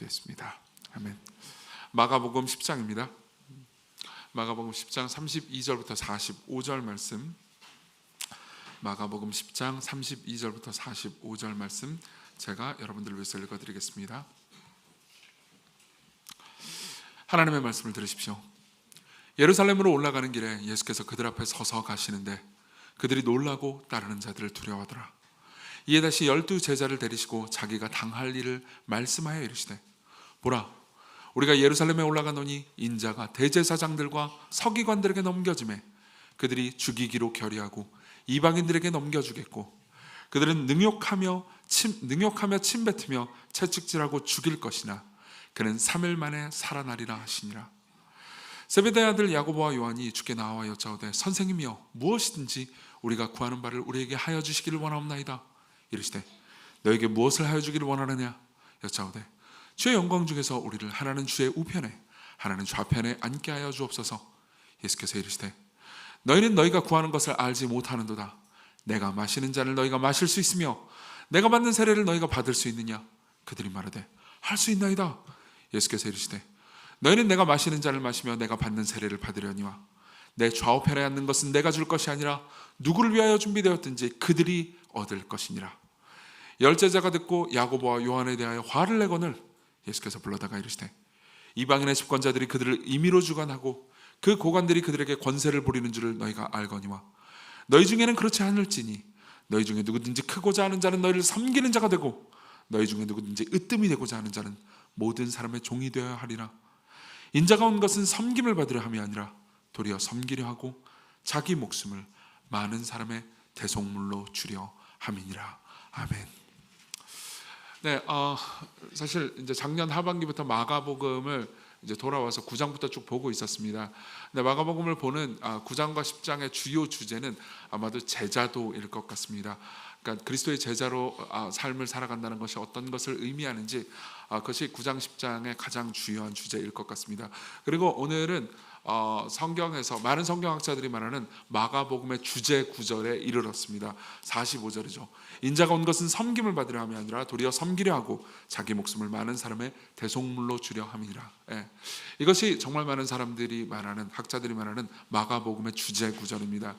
기도했습니다. 아멘. 마가복음 10장입니다. 마가복음 10장 32절부터 45절 말씀. 마가복음 10장 32절부터 45절 말씀 제가 여러분들을 위해서 읽어드리겠습니다. 하나님의 말씀을 들으십시오. 예루살렘으로 올라가는 길에 예수께서 그들 앞에 서서 가시는데 그들이 놀라고 따르는 자들을 두려워하더라. 이에 다시 12 제자를 데리시고 자기가 당할 일을 말씀하여 이르시되, 보라, 우리가 예루살렘에 올라가노니 인자가 대제사장들과 서기관들에게 넘겨지매 그들이 죽이기로 결의하고 이방인들에게 넘겨주겠고 그들은 능욕하며 침뱉으며 채찍질하고 죽일 것이나 그는 3일 만에 살아나리라 하시니라. 세베대의 아들 야고보와 요한이 주께 나와 여짜오되, 선생님이여, 무엇이든지 우리가 구하는 바를 우리에게 하여 주시기를 원하옵나이다. 이르시되, 너에게 무엇을 하여 주기를 원하느냐? 여짜오되, 주의 영광 중에서 우리를 하나는 주의 우편에 하나는 좌편에 앉게 하여 주옵소서. 예수께서 이르시되, 너희는 너희가 구하는 것을 알지 못하는도다. 내가 마시는 잔을 너희가 마실 수 있으며 내가 받는 세례를 너희가 받을 수 있느냐? 그들이 말하되, 할 수 있나이다. 예수께서 이르시되, 너희는 내가 마시는 잔을 마시며 내가 받는 세례를 받으려니와 내 좌우편에 앉는 것은 내가 줄 것이 아니라 누구를 위하여 준비되었든지 그들이 얻을 것이니라. 10 제자가 듣고 야고보와 요한에 대하여 화를 내거늘 예수께서 불러다가 이르시되, 이방인의 집권자들이 그들을 임의로 주관하고 그 고관들이 그들에게 권세를 부리는 줄을 너희가 알거니와 너희 중에는 그렇지 않을지니 너희 중에 누구든지 크고자 하는 자는 너희를 섬기는 자가 되고 너희 중에 누구든지 으뜸이 되고자 하는 자는 모든 사람의 종이 되어야 하리라. 인자가 온 것은 섬김을 받으려 함이 아니라 도리어 섬기려 하고 자기 목숨을 많은 사람의 대속물로 주려 함이니라. 아멘. 네, 사실 이제 작년 하반기부터 마가복음을 이제 돌아와서 9장부터 쭉 보고 있었습니다. 근데 마가복음을 보는 9장과 10장의 주요 주제는 아마도 제자도일 것 같습니다. 그러니까 그리스도의 제자로 삶을 살아간다는 것이 어떤 것을 의미하는지 그것이 9장 10장의 가장 중요한 주제일 것 같습니다. 그리고 오늘은 성경에서 많은 성경학자들이 말하는 마가복음의 주제 구절에 이르렀습니다. 45절이죠. 인자가 온 것은 섬김을 받으려 함이 아니라 도리어 섬기려 하고 자기 목숨을 많은 사람의 대속물로 주려 함이니라. 이것이 정말 많은 사람들이 말하는, 학자들이 말하는 마가복음의 주제 구절입니다.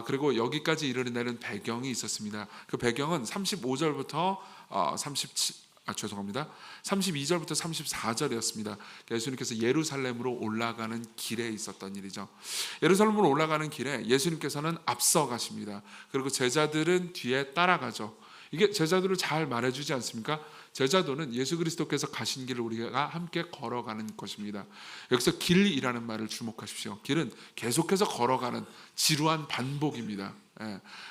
그리고 여기까지 이르는 데는 배경이 있었습니다. 그 배경은 35절부터 32절부터 34절이었습니다. 예수님께서 예루살렘으로 올라가는 길에 있었던 일이죠. 예루살렘으로 올라가는 길에 예수님께서는 앞서 가십니다. 그리고 제자들은 뒤에 따라가죠. 이게 제자들을 잘 말해주지 않습니까? 제자도는 예수 그리스도께서 가신 길을 우리가 함께 걸어가는 것입니다. 여기서 길이라는 말을 주목하십시오. 길은 계속해서 걸어가는 지루한 반복입니다.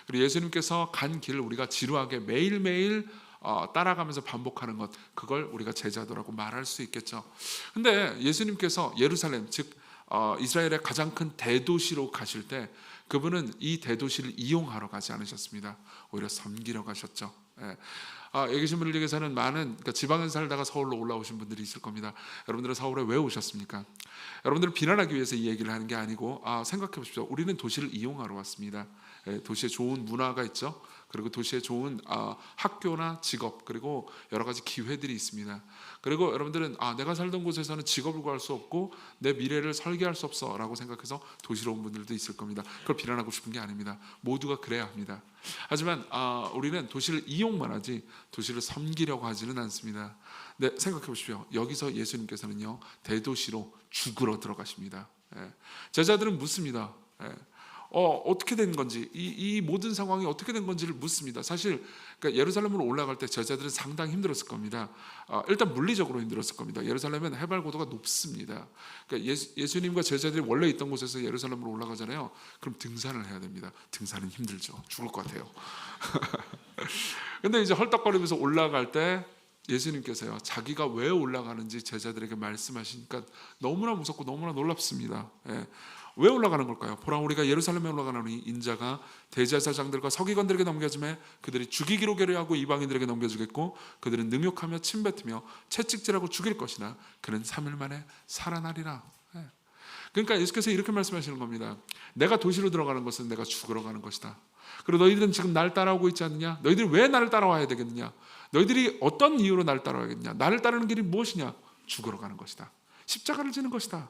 그리고 예수님께서 간 길을 우리가 지루하게 매일매일 따라가면서 반복하는 것, 그걸 우리가 제자도라고 말할 수 있겠죠. 근데 예수님께서 예루살렘, 즉 이스라엘의 가장 큰 대도시로 가실 때 그분은 이 대도시를 이용하러 가지 않으셨습니다. 오히려 섬기러 가셨죠. 여기 계신 분들 중에서는 많은 지방에 살다가 서울로 올라오신 분들이 있을 겁니다. 여러분들은 서울에 왜 오셨습니까? 여러분들을 비난하기 위해서 이 얘기를 하는 게 아니고 생각해 보십시오. 우리는 도시를 이용하러 왔습니다. 도시에 좋은 문화가 있죠. 그리고 도시에 좋은 학교나 직업, 그리고 여러 가지 기회들이 있습니다. 그리고 여러분들은 내가 살던 곳에서는 직업을 구할 수 없고 내 미래를 설계할 수 없어 라고 생각해서 도시로 온 분들도 있을 겁니다. 그걸 비난하고 싶은 게 아닙니다. 모두가 그래야 합니다. 하지만 우리는 도시를 이용만 하지 도시를 섬기려고 하지는 않습니다. 네, 생각해 보십시오. 여기서 예수님께서는요, 대도시로 죽으러 들어가십니다. 제자들은 묻습니다. 어떻게 된 건지, 이 모든 상황이 어떻게 된 건지를 묻습니다. 사실 그러니까 예루살렘으로 올라갈 때 제자들은 상당히 힘들었을 겁니다. 일단 물리적으로 힘들었을 겁니다. 예루살렘은 해발 고도가 높습니다. 그러니까 예수님과 제자들이 원래 있던 곳에서 예루살렘으로 올라가잖아요. 그럼 등산을 해야 됩니다. 등산은 힘들죠. 죽을 것 같아요. 근데 이제 헐떡거리면서 올라갈 때 예수님께서요, 자기가 왜 올라가는지 제자들에게 말씀하시니까 너무나 무섭고 너무나 놀랍습니다. 왜 올라가는 걸까요? 보라, 우리가 예루살렘에 올라가노니 인자가 대제사장들과 서기관들에게 넘겨주매 그들이 죽이기로 결의하고 이방인들에게 넘겨주겠고 그들은 능욕하며 침뱉으며 채찍질하고 죽일 것이나 그는 3일 만에 살아나리라. 그러니까 예수께서 이렇게 말씀하시는 겁니다. 내가 도시로 들어가는 것은 내가 죽으러 가는 것이다. 그리고 너희들은 지금 날 따라오고 있지 않느냐? 너희들이 왜 나를 따라와야 되겠느냐? 너희들이 어떤 이유로 나를 따라가겠냐? 나를 따르는 길이 무엇이냐? 죽으러 가는 것이다. 십자가를 지는 것이다.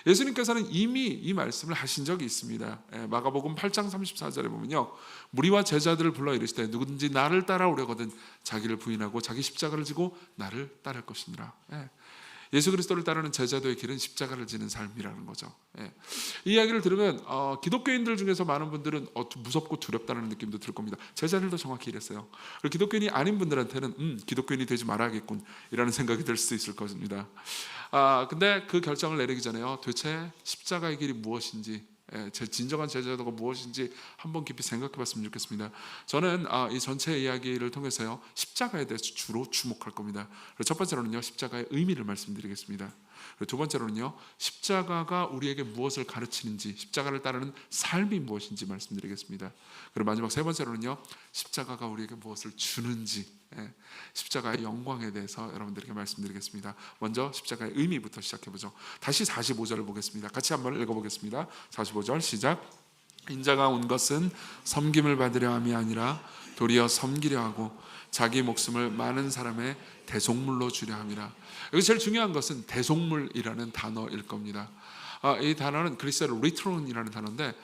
예수님께서는 이미 이 말씀을 하신 적이 있습니다. 마가복음 8장 34절에 보면요, 무리와 제자들을 불러 이르시되 누구든지 나를 따라오려거든 자기를 부인하고 자기 십자가를 지고 나를 따를 것이니라. 예수 그리스도를 따르는 제자도의 길은 십자가를 지는 삶이라는 거죠. 이 이야기를 들으면 기독교인들 중에서 많은 분들은 무섭고 두렵다는 느낌도 들 겁니다. 제자들도 정확히 이랬어요. 그리고 기독교인이 아닌 분들한테는 기독교인이 되지 말아야겠군 이라는 생각이 들 수도 있을 것입니다. 근데 그 결정을 내리기 전에요, 도대체 십자가의 길이 무엇인지, 제 진정한 제자도가 무엇인지 한번 깊이 생각해 봤으면 좋겠습니다. 저는 이 전체 이야기를 통해서요, 십자가에 대해서 주로 주목할 겁니다. 첫 번째로는요, 십자가의 의미를 말씀드리겠습니다. 두 번째로는요, 십자가가 우리에게 무엇을 가르치는지, 십자가를 따르는 삶이 무엇인지 말씀드리겠습니다. 그리고 마지막 세 번째로는요, 십자가가 우리에게 무엇을 주는지, 십자가의 영광에 대해서 여러분들에게 말씀드리겠습니다. 먼저 십자가의 의미부터 시작해보죠. 다시 45절을 보겠습니다. 같이 한번 읽어보겠습니다. 45절 시작. 인자가 온 것은 섬김을 받으려 함이 아니라 도리어 섬기려 하고 자기 목숨을 많은 사람의 대속물로 주려 함이라. 여기 제일 중요한 것은 대속물이라는 단어일 겁니다. 이 단어는 그리스어로 리트론이라는 단어인데,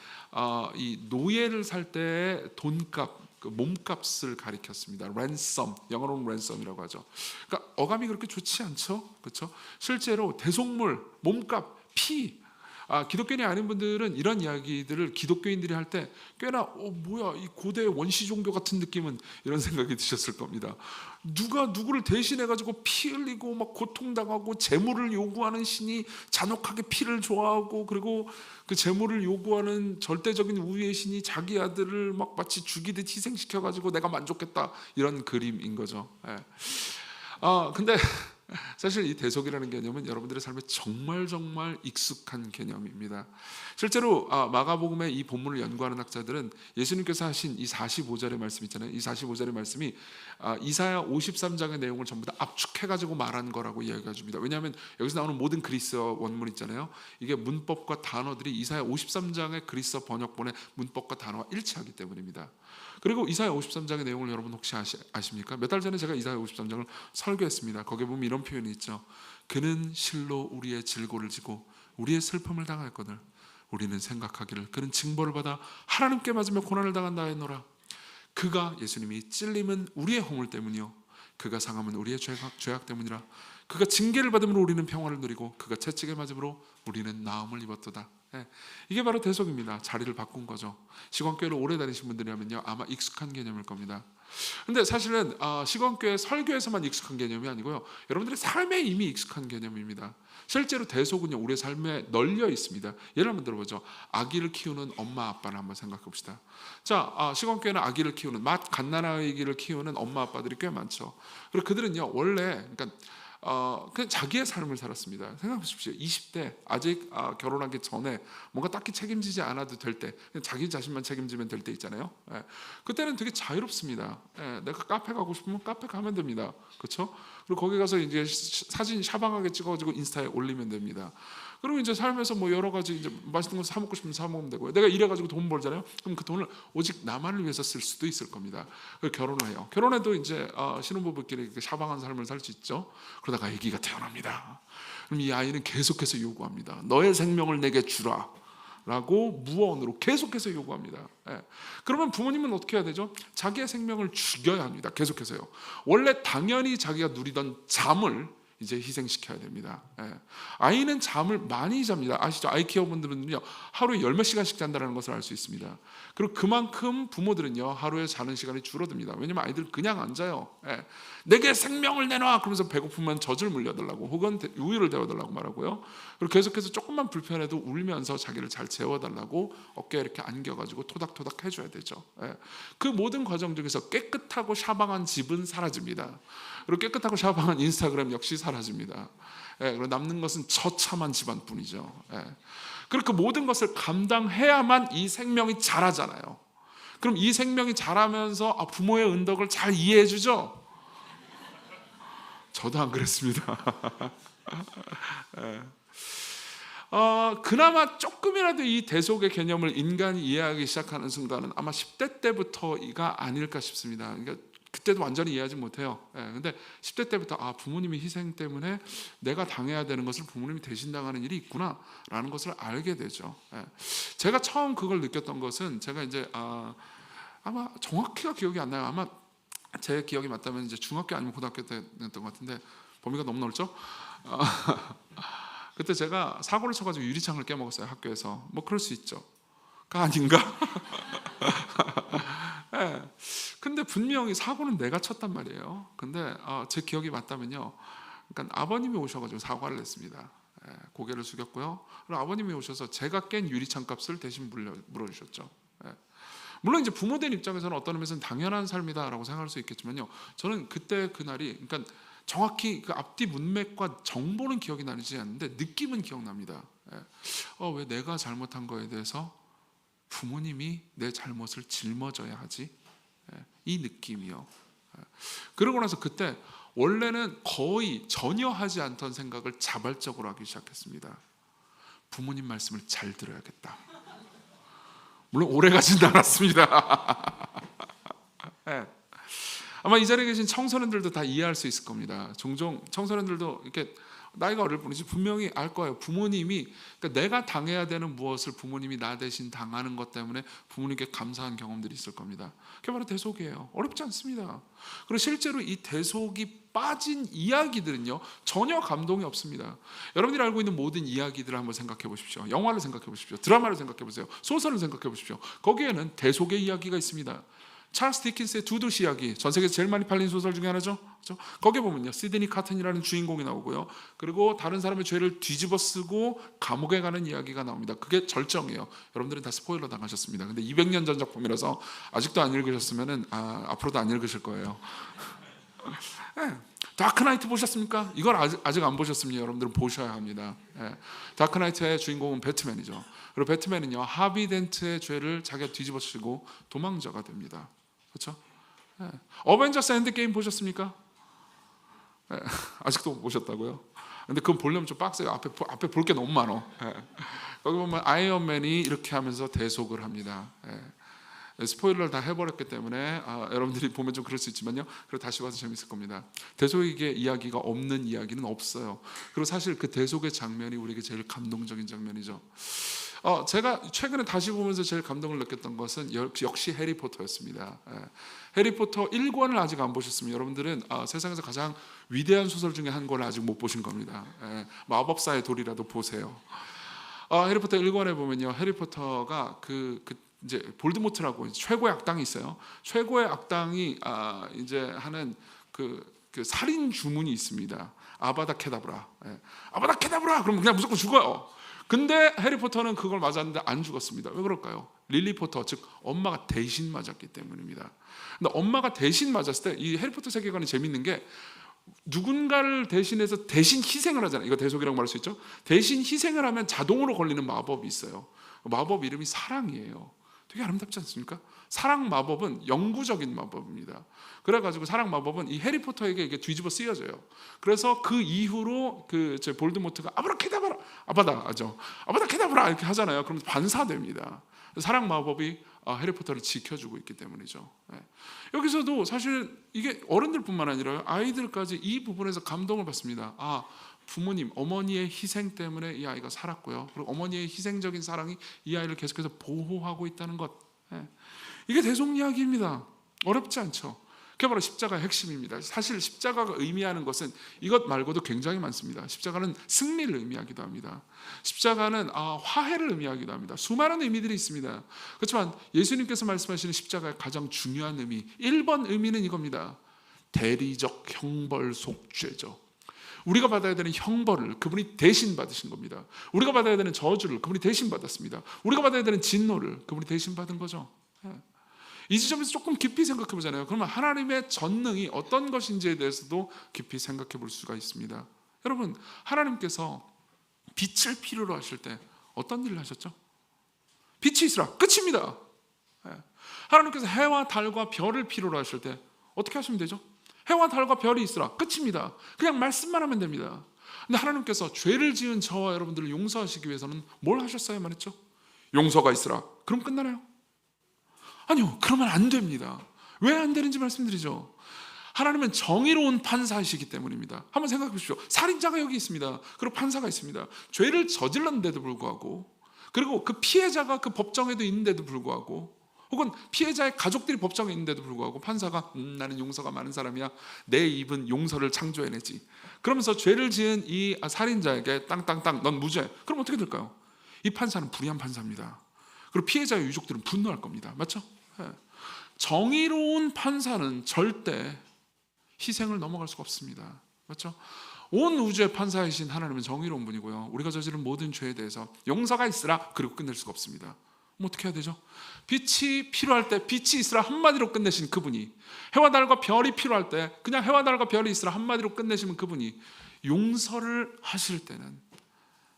이 노예를 살 때의 돈값, 그 몸값을 가리켰습니다. ransom, 영어로는 ransom이라고 하죠. 그러니까 어감이 그렇게 좋지 않죠, 그렇죠? 실제로 대속물, 몸값, 피. 기독교인이 아닌 분들은 이런 이야기들을 기독교인들이 할 때 꽤나 뭐야 이 고대 원시 종교 같은 느낌은, 이런 생각이 드셨을 겁니다. 누가 누구를 대신해 가지고 피 흘리고 막 고통당하고 재물을 요구하는 신이 잔혹하게 피를 좋아하고, 그리고 그 재물을 요구하는 절대적인 우위의 신이 자기 아들을 막 마치 죽이듯 희생시켜 가지고 내가 만족했다, 이런 그림인 거죠. 근데 사실 이 대속이라는 개념은 여러분들의 삶에 정말 익숙한 개념입니다. 실제로 마가복음의 이 본문을 연구하는 학자들은 예수님께서 하신 이 45절의 말씀 있잖아요. 이 45절의 말씀이 이사야 53장의 내용을 전부 다 압축해가지고 말한 거라고 이야기해 줍니다. 왜냐하면 여기서 나오는 모든 그리스어 원문 있잖아요. 이게 문법과 단어들이 이사야 53장의 그리스어 번역본의 문법과 단어와 일치하기 때문입니다. 그리고 이사야 53장의 내용을 여러분 혹시 아십니까? 몇 달 전에 제가 이사야 53장을 설교했습니다. 거기에 보면 이런 표현이 있죠. 그는 실로 우리의 질고를 지고 우리의 슬픔을 당하였거늘 우리는 생각하기를 그는 징벌을 받아 하나님께 맞으며 고난을 당한다 했노라. 그가, 예수님이, 찔림은 우리의 허물 때문이요 그가 상함은 우리의 죄악 때문이라. 그가 징계를 받음으로 우리는 평화를 누리고 그가 채찍에 맞음으로 우리는 나음을 입었도다. 이게 바로 대속입니다. 자리를 바꾼 거죠. 시건교회를 오래 다니신 분들이라면요 아마 익숙한 개념일 겁니다. 근데 사실은 시건교회 설교에서만 익숙한 개념이 아니고요, 여러분들의 삶에 이미 익숙한 개념입니다. 실제로 대속은요 우리의 삶에 널려 있습니다. 예를 한번 들어보죠. 아기를 키우는 엄마 아빠를 한번 생각해 봅시다. 자, 시건교회는 아기를 키우는, 갓난아기를 키우는 엄마 아빠들이 꽤 많죠. 그리고 그들은요 원래 그냥 자기의 삶을 살았습니다. 생각해 보십시오. 20대 아직 결혼하기 전에 뭔가 딱히 책임지지 않아도 될 때, 그냥 자기 자신만 책임지면 될 때 있잖아요. 그때는 되게 자유롭습니다. 내가 카페 가고 싶으면 카페 가면 됩니다. 그렇죠? 그리고 거기 가서 이제 사진 샤방하게 찍어가지고 인스타에 올리면 됩니다. 그리고 이제 삶에서 뭐 여러 가지 이제 맛있는 거 사 먹고 싶으면 사 먹으면 되고요. 내가 일해가지고 돈 벌잖아요. 그럼 그 돈을 오직 나만을 위해서 쓸 수도 있을 겁니다. 결혼을 해요. 결혼해도 이제 신혼부부끼리 샤방한 삶을 살 수 있죠. 그러다가 아기가 태어납니다. 그럼 이 아이는 계속해서 요구합니다. 너의 생명을 내게 주라 라고 무언으로 계속해서 요구합니다. 그러면 부모님은 어떻게 해야 되죠? 자기의 생명을 죽여야 합니다. 계속해서요. 원래 당연히 자기가 누리던 잠을 이제 희생시켜야 됩니다. 아이는 잠을 많이 잡니다. 아시죠? 아이 키워분들은요 하루에 10몇 시간씩 잔다는 것을 알 수 있습니다. 그리고 그만큼 부모들은요 하루에 자는 시간이 줄어듭니다. 왜냐면 아이들 그냥 안 자요. 내게 생명을 내놔 그러면서 배고프면 젖을 물려달라고 혹은 우유를 데워달라고 말하고요. 그리고 계속해서 조금만 불편해도 울면서 자기를 잘 재워달라고 어깨에 이렇게 안겨가지고 토닥토닥 해줘야 되죠. 그 모든 과정 중에서 깨끗하고 샤방한 집은 사라집니다. 그리고 깨끗하고 샤방한 인스타그램 역시 사라집니다. 그리고 남는 것은 처참한 집안뿐이죠. 그리고 그 모든 것을 감당해야만 이 생명이 자라잖아요. 그럼 이 생명이 자라면서 부모의 은덕을 잘 이해해 주죠? 저도 안 그랬습니다. 그나마 조금이라도 이 대속의 개념을 인간이 이해하기 시작하는 순간은 아마 10대 때부터가 아닐까 싶습니다. 그러니까 그때도 완전히 이해하지 못해요. 근데 10대 때부터 부모님의 희생 때문에 내가 당해야 되는 것을 부모님이 대신 당하는 일이 있구나라는 것을 알게 되죠. 제가 처음 그걸 느꼈던 것은 제가 이제 아마 정확히가 기억이 안 나요. 아마 제 기억이 맞다면 이제 중학교 아니면 고등학교 때였던 것 같은데 범위가 너무 넓죠? 그때 제가 사고를 쳐가지고 유리창을 깨먹었어요, 학교에서. 뭐 그럴 수 있죠. 그 아닌가? 근데 분명히 사고는 내가 쳤단 말이에요. 근데 제 기억이 맞다면요, 그러니까 아버님이 오셔가지고 사과를 했습니다. 고개를 숙였고요. 그리고 아버님이 오셔서 제가 깬 유리창 값을 대신 물어주셨죠. 물론 이제 부모된 입장에서는 어떤 의미에서는 당연한 삶이다라고 생각할 수 있겠지만요, 저는 그때 그날이, 그러니까 정확히 그 앞뒤 문맥과 정보는 기억이 나지 않는데 느낌은 기억납니다. 왜 내가 잘못한 거에 대해서 부모님이 내 잘못을 짊어져야 하지? 이 느낌이요. 그러고 나서 그때 원래는 거의 전혀 하지 않던 생각을 자발적으로 하기 시작했습니다. 부모님 말씀을 잘 들어야겠다. 물론 오래 가진 않았습니다. 아마 이 자리에 계신 청소년들도 다 이해할 수 있을 겁니다. 종종 청소년들도 이렇게 나이가 어릴 뿐이지 분명히 알 거예요. 부모님이, 그러니까 내가 당해야 되는 무엇을 부모님이 나 대신 당하는 것 때문에 부모님께 감사한 경험들이 있을 겁니다. 그게 바로 대속이에요. 어렵지 않습니다. 그리고 실제로 이 대속이 빠진 이야기들은요, 전혀 감동이 없습니다. 여러분들이 알고 있는 모든 이야기들을 한번 생각해 보십시오. 영화를 생각해 보십시오. 드라마를 생각해 보세요. 소설을 생각해 보십시오. 거기에는 대속의 이야기가 있습니다. 찰스 디킨스의 두 도시 이야기, 전 세계에서 제일 많이 팔린 소설 중에 하나죠. 그렇죠? 거기에 보면요, 시드니 카튼이라는 주인공이 나오고요, 그리고 다른 사람의 죄를 뒤집어 쓰고 감옥에 가는 이야기가 나옵니다. 그게 절정이에요. 여러분들은 다 스포일러 당하셨습니다. 근데 200년 전 작품이라서 아직도 안 읽으셨으면은 앞으로도 안 읽으실 거예요. 다크나이트 보셨습니까? 이걸 아직 안 보셨습니다. 여러분들은 보셔야 합니다. 다크나이트의 주인공은 배트맨이죠. 그리고 배트맨은요, 하비 덴트의 죄를 자기가 뒤집어 쓰고 도망자가 됩니다. 그렇죠? 어벤져스 엔드게임 보셨습니까? 아직도 못 보셨다고요? 근데 그건 보려면 좀 빡세요. 앞에 볼 게 너무 많아. 거기 보면 아이언맨이 이렇게 하면서 대속을 합니다. 스포일러를 다 해버렸기 때문에 여러분들이 보면 좀 그럴 수 있지만요, 그리고 다시 봐도 재밌을 겁니다. 대속의 이야기가 없는 이야기는 없어요. 그리고 사실 그 대속의 장면이 우리에게 제일 감동적인 장면이죠. 제가 최근에 다시 보면서 제일 감동을 느꼈던 것은 역시 해리포터였습니다. 해리포터 1권을 아직 안 보셨으면 여러분들은 세상에서 가장 위대한 소설 중에 한 권을 아직 못 보신 겁니다. 마법사의 돌이라도 보세요. 해리포터 1권에 보면요, 해리포터가 이제 볼드모트라고 최고의 악당이 있어요. 최고의 악당이 이제 하는 그 살인 주문이 있습니다. 아바다 케다브라. 아바다 케다브라. 그러면 그냥 무조건 죽어요. 근데 해리포터는 그걸 맞았는데 안 죽었습니다. 왜 그럴까요? 릴리 포터, 즉 엄마가 대신 맞았기 때문입니다. 근데 엄마가 대신 맞았을 때 이 해리포터 세계관이 재밌는 게, 누군가를 대신해서 대신 희생을 하잖아요. 이거 대속이라고 말할 수 있죠. 대신 희생을 하면 자동으로 걸리는 마법이 있어요. 마법 이름이 사랑이에요. 되게 아름답지 않습니까? 사랑 마법은 영구적인 마법입니다. 그래가지고 사랑 마법은 이 해리포터에게 이게 뒤집어 쓰여져요. 그래서 그 이후로 제 볼드모트가 아브라케다브라, 아바다케다브라 이렇게 하잖아요. 그럼 반사됩니다. 사랑 마법이 해리포터를 지켜주고 있기 때문이죠. 여기서도 사실 이게 어른들뿐만 아니라 아이들까지 이 부분에서 감동을 받습니다. 부모님, 어머니의 희생 때문에 이 아이가 살았고요. 그리고 어머니의 희생적인 사랑이 이 아이를 계속해서 보호하고 있다는 것. 이게 대속 이야기입니다. 어렵지 않죠. 그게 바로 십자가의 핵심입니다. 사실 십자가가 의미하는 것은 이것 말고도 굉장히 많습니다. 십자가는 승리를 의미하기도 합니다. 십자가는 화해를 의미하기도 합니다. 수많은 의미들이 있습니다. 그렇지만 예수님께서 말씀하시는 십자가의 가장 중요한 의미, 1번 의미는 이겁니다. 대리적 형벌 속죄죠. 우리가 받아야 되는 형벌을 그분이 대신 받으신 겁니다. 우리가 받아야 되는 저주를 그분이 대신 받았습니다. 우리가 받아야 되는 진노를 그분이 대신 받은 거죠. 이 지점에서 조금 깊이 생각해 보잖아요. 그러면 하나님의 전능이 어떤 것인지에 대해서도 깊이 생각해 볼 수가 있습니다. 여러분, 하나님께서 빛을 필요로 하실 때 어떤 일을 하셨죠? 빛이 있으라, 끝입니다. 하나님께서 해와 달과 별을 필요로 하실 때 어떻게 하시면 되죠? 해와 달과 별이 있으라, 끝입니다. 그냥 말씀만 하면 됩니다. 근데 하나님께서 죄를 지은 저와 여러분들을 용서하시기 위해서는 뭘 하셨어야만 했죠? 용서가 있으라, 그럼 끝나나요? 아니요, 그러면 안 됩니다. 왜 안 되는지 말씀드리죠. 하나님은 정의로운 판사이시기 때문입니다. 한번 생각해 보십시오. 살인자가 여기 있습니다. 그리고 판사가 있습니다. 죄를 저질렀는데도 불구하고, 그리고 그 피해자가 그 법정에도 있는데도 불구하고, 혹은 피해자의 가족들이 법정에 있는데도 불구하고 판사가 나는 용서가 많은 사람이야, 내 입은 용서를 창조해내지, 그러면서 죄를 지은 이 살인자에게 땅땅땅 넌 무죄. 그럼 어떻게 될까요? 이 판사는 불의한 판사입니다. 그리고 피해자의 유족들은 분노할 겁니다. 맞죠? 정의로운 판사는 절대 희생을 넘어갈 수가 없습니다. 맞죠? 온 우주의 판사이신 하나님은 정의로운 분이고요, 우리가 저지른 모든 죄에 대해서 용서가 있으라 그리고 끝낼 수가 없습니다. 어떻게 해야 되죠? 빛이 필요할 때 빛이 있으라 한마디로 끝내신 그분이, 해와 달과 별이 필요할 때 그냥 해와 달과 별이 있으라 한마디로 끝내시면 그분이 용서를 하실 때는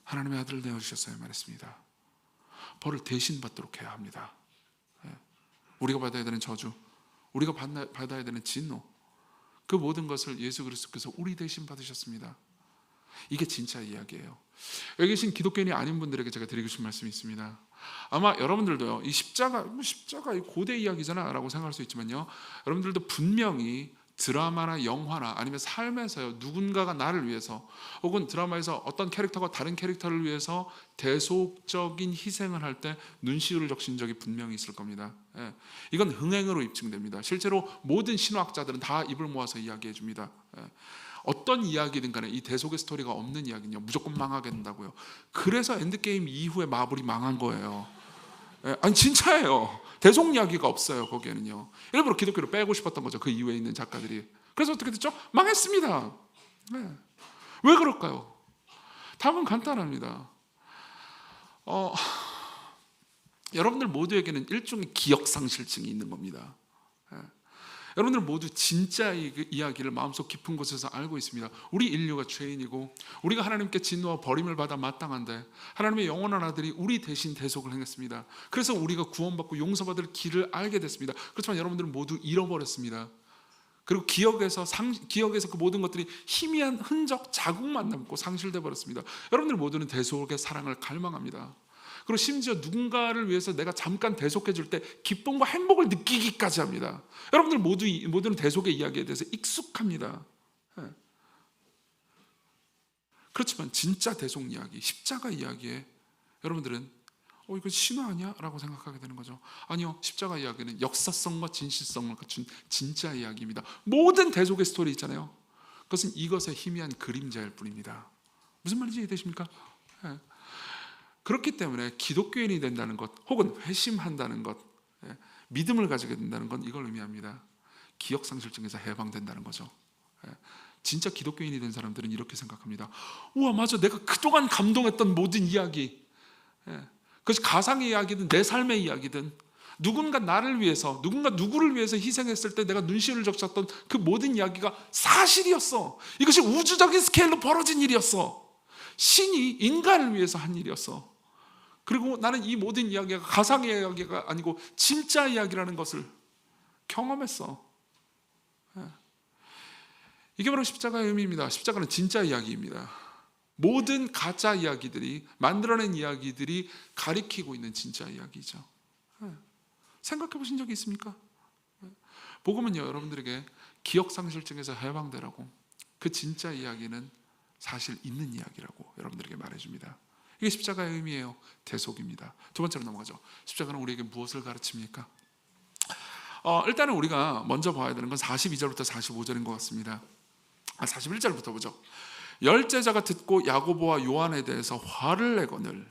하나님의 아들을 내어주셨어야 말했습니다. 벌을 대신 받도록 해야 합니다. 우리가 받아야 되는 저주, 우리가 받아야 되는 진노, 그 모든 것을 예수 그리스도께서 우리 대신 받으셨습니다. 이게 진짜 이야기예요. 여기 계신 기독교인이 아닌 분들에게 제가 드리고 싶은 말씀이 있습니다. 아마 여러분들도요, 이 십자가 이 고대 이야기잖아 라고 생각할 수 있지만요, 여러분들도 분명히 드라마나 영화나 아니면 삶에서요, 누군가가 나를 위해서, 혹은 드라마에서 어떤 캐릭터가 다른 캐릭터를 위해서 대속적인 희생을 할 때 눈시울을 적신 적이 분명히 있을 겁니다. 이건 흥행으로 입증됩니다. 실제로 모든 신화학자들은 다 입을 모아서 이야기해 줍니다. 어떤 이야기든 간에 이 대속의 스토리가 없는 이야기는요, 무조건 망하게 된다고요. 그래서 엔드게임 이후에 마블이 망한 거예요. 아니 진짜예요. 대속 이야기가 없어요. 거기에는요. 일부러 기독교를 빼고 싶었던 거죠, 그 이후에 있는 작가들이. 그래서 어떻게 됐죠? 망했습니다. 왜 그럴까요? 답은 간단합니다. 여러분들 모두에게는 일종의 기억상실증이 있는 겁니다. 여러분들 모두 진짜 이야기를 마음속 깊은 곳에서 알고 있습니다. 우리 인류가 죄인이고 우리가 하나님께 진노와 버림을 받아 마땅한데 하나님의 영원한 아들이 우리 대신 대속을 행했습니다. 그래서 우리가 구원받고 용서받을 길을 알게 됐습니다. 그렇지만 여러분들은 모두 잃어버렸습니다. 그리고 기억에서 그 모든 것들이 희미한 흔적, 자국만 남고 상실돼 버렸습니다. 여러분들 모두는 대속의 사랑을 갈망합니다. 그리고 심지어 누군가를 위해서 내가 잠깐 대속해 줄 때 기쁨과 행복을 느끼기까지 합니다. 여러분들 모두는 대속의 이야기에 대해서 익숙합니다. 그렇지만 진짜 대속 이야기, 십자가 이야기에 여러분들은 이거 신화 아니야? 라고 생각하게 되는 거죠. 아니요, 십자가 이야기는 역사성과 진실성을 갖춘 진짜 이야기입니다. 모든 대속의 스토리 있잖아요, 그것은 이것의 희미한 그림자일 뿐입니다. 무슨 말인지 이해되십니까? 그렇기 때문에 기독교인이 된다는 것, 혹은 회심한다는 것, 믿음을 가지게 된다는 건 이걸 의미합니다. 기억상실증에서 해방된다는 거죠. 진짜 기독교인이 된 사람들은 이렇게 생각합니다. 우와, 맞아, 내가 그동안 감동했던 모든 이야기, 그것이 가상의 이야기든 내 삶의 이야기든, 누군가 나를 위해서, 누군가 누구를 위해서 희생했을 때 내가 눈시울을 적셨던 그 모든 이야기가 사실이었어. 이것이 우주적인 스케일로 벌어진 일이었어. 신이 인간을 위해서 한 일이었어. 그리고 나는 이 모든 이야기가 가상의 이야기가 아니고 진짜 이야기라는 것을 경험했어. 이게 바로 십자가의 의미입니다. 십자가는 진짜 이야기입니다. 모든 가짜 이야기들이, 만들어낸 이야기들이 가리키고 있는 진짜 이야기죠. 생각해 보신 적이 있습니까? 복음은요, 여러분들에게 기억상실증에서 해방되라고, 그 진짜 이야기는 사실 있는 이야기라고 여러분들에게 말해줍니다. 이게 십자가의 의미예요. 대속입니다. 두 번째로 넘어가죠. 십자가는 우리에게 무엇을 가르칩니까? 일단은 우리가 먼저 봐야 되는 건 42절부터 45절인 것 같습니다. 41절부터 보죠. 열 제자가 듣고 야고보와 요한에 대해서 화를 내거늘,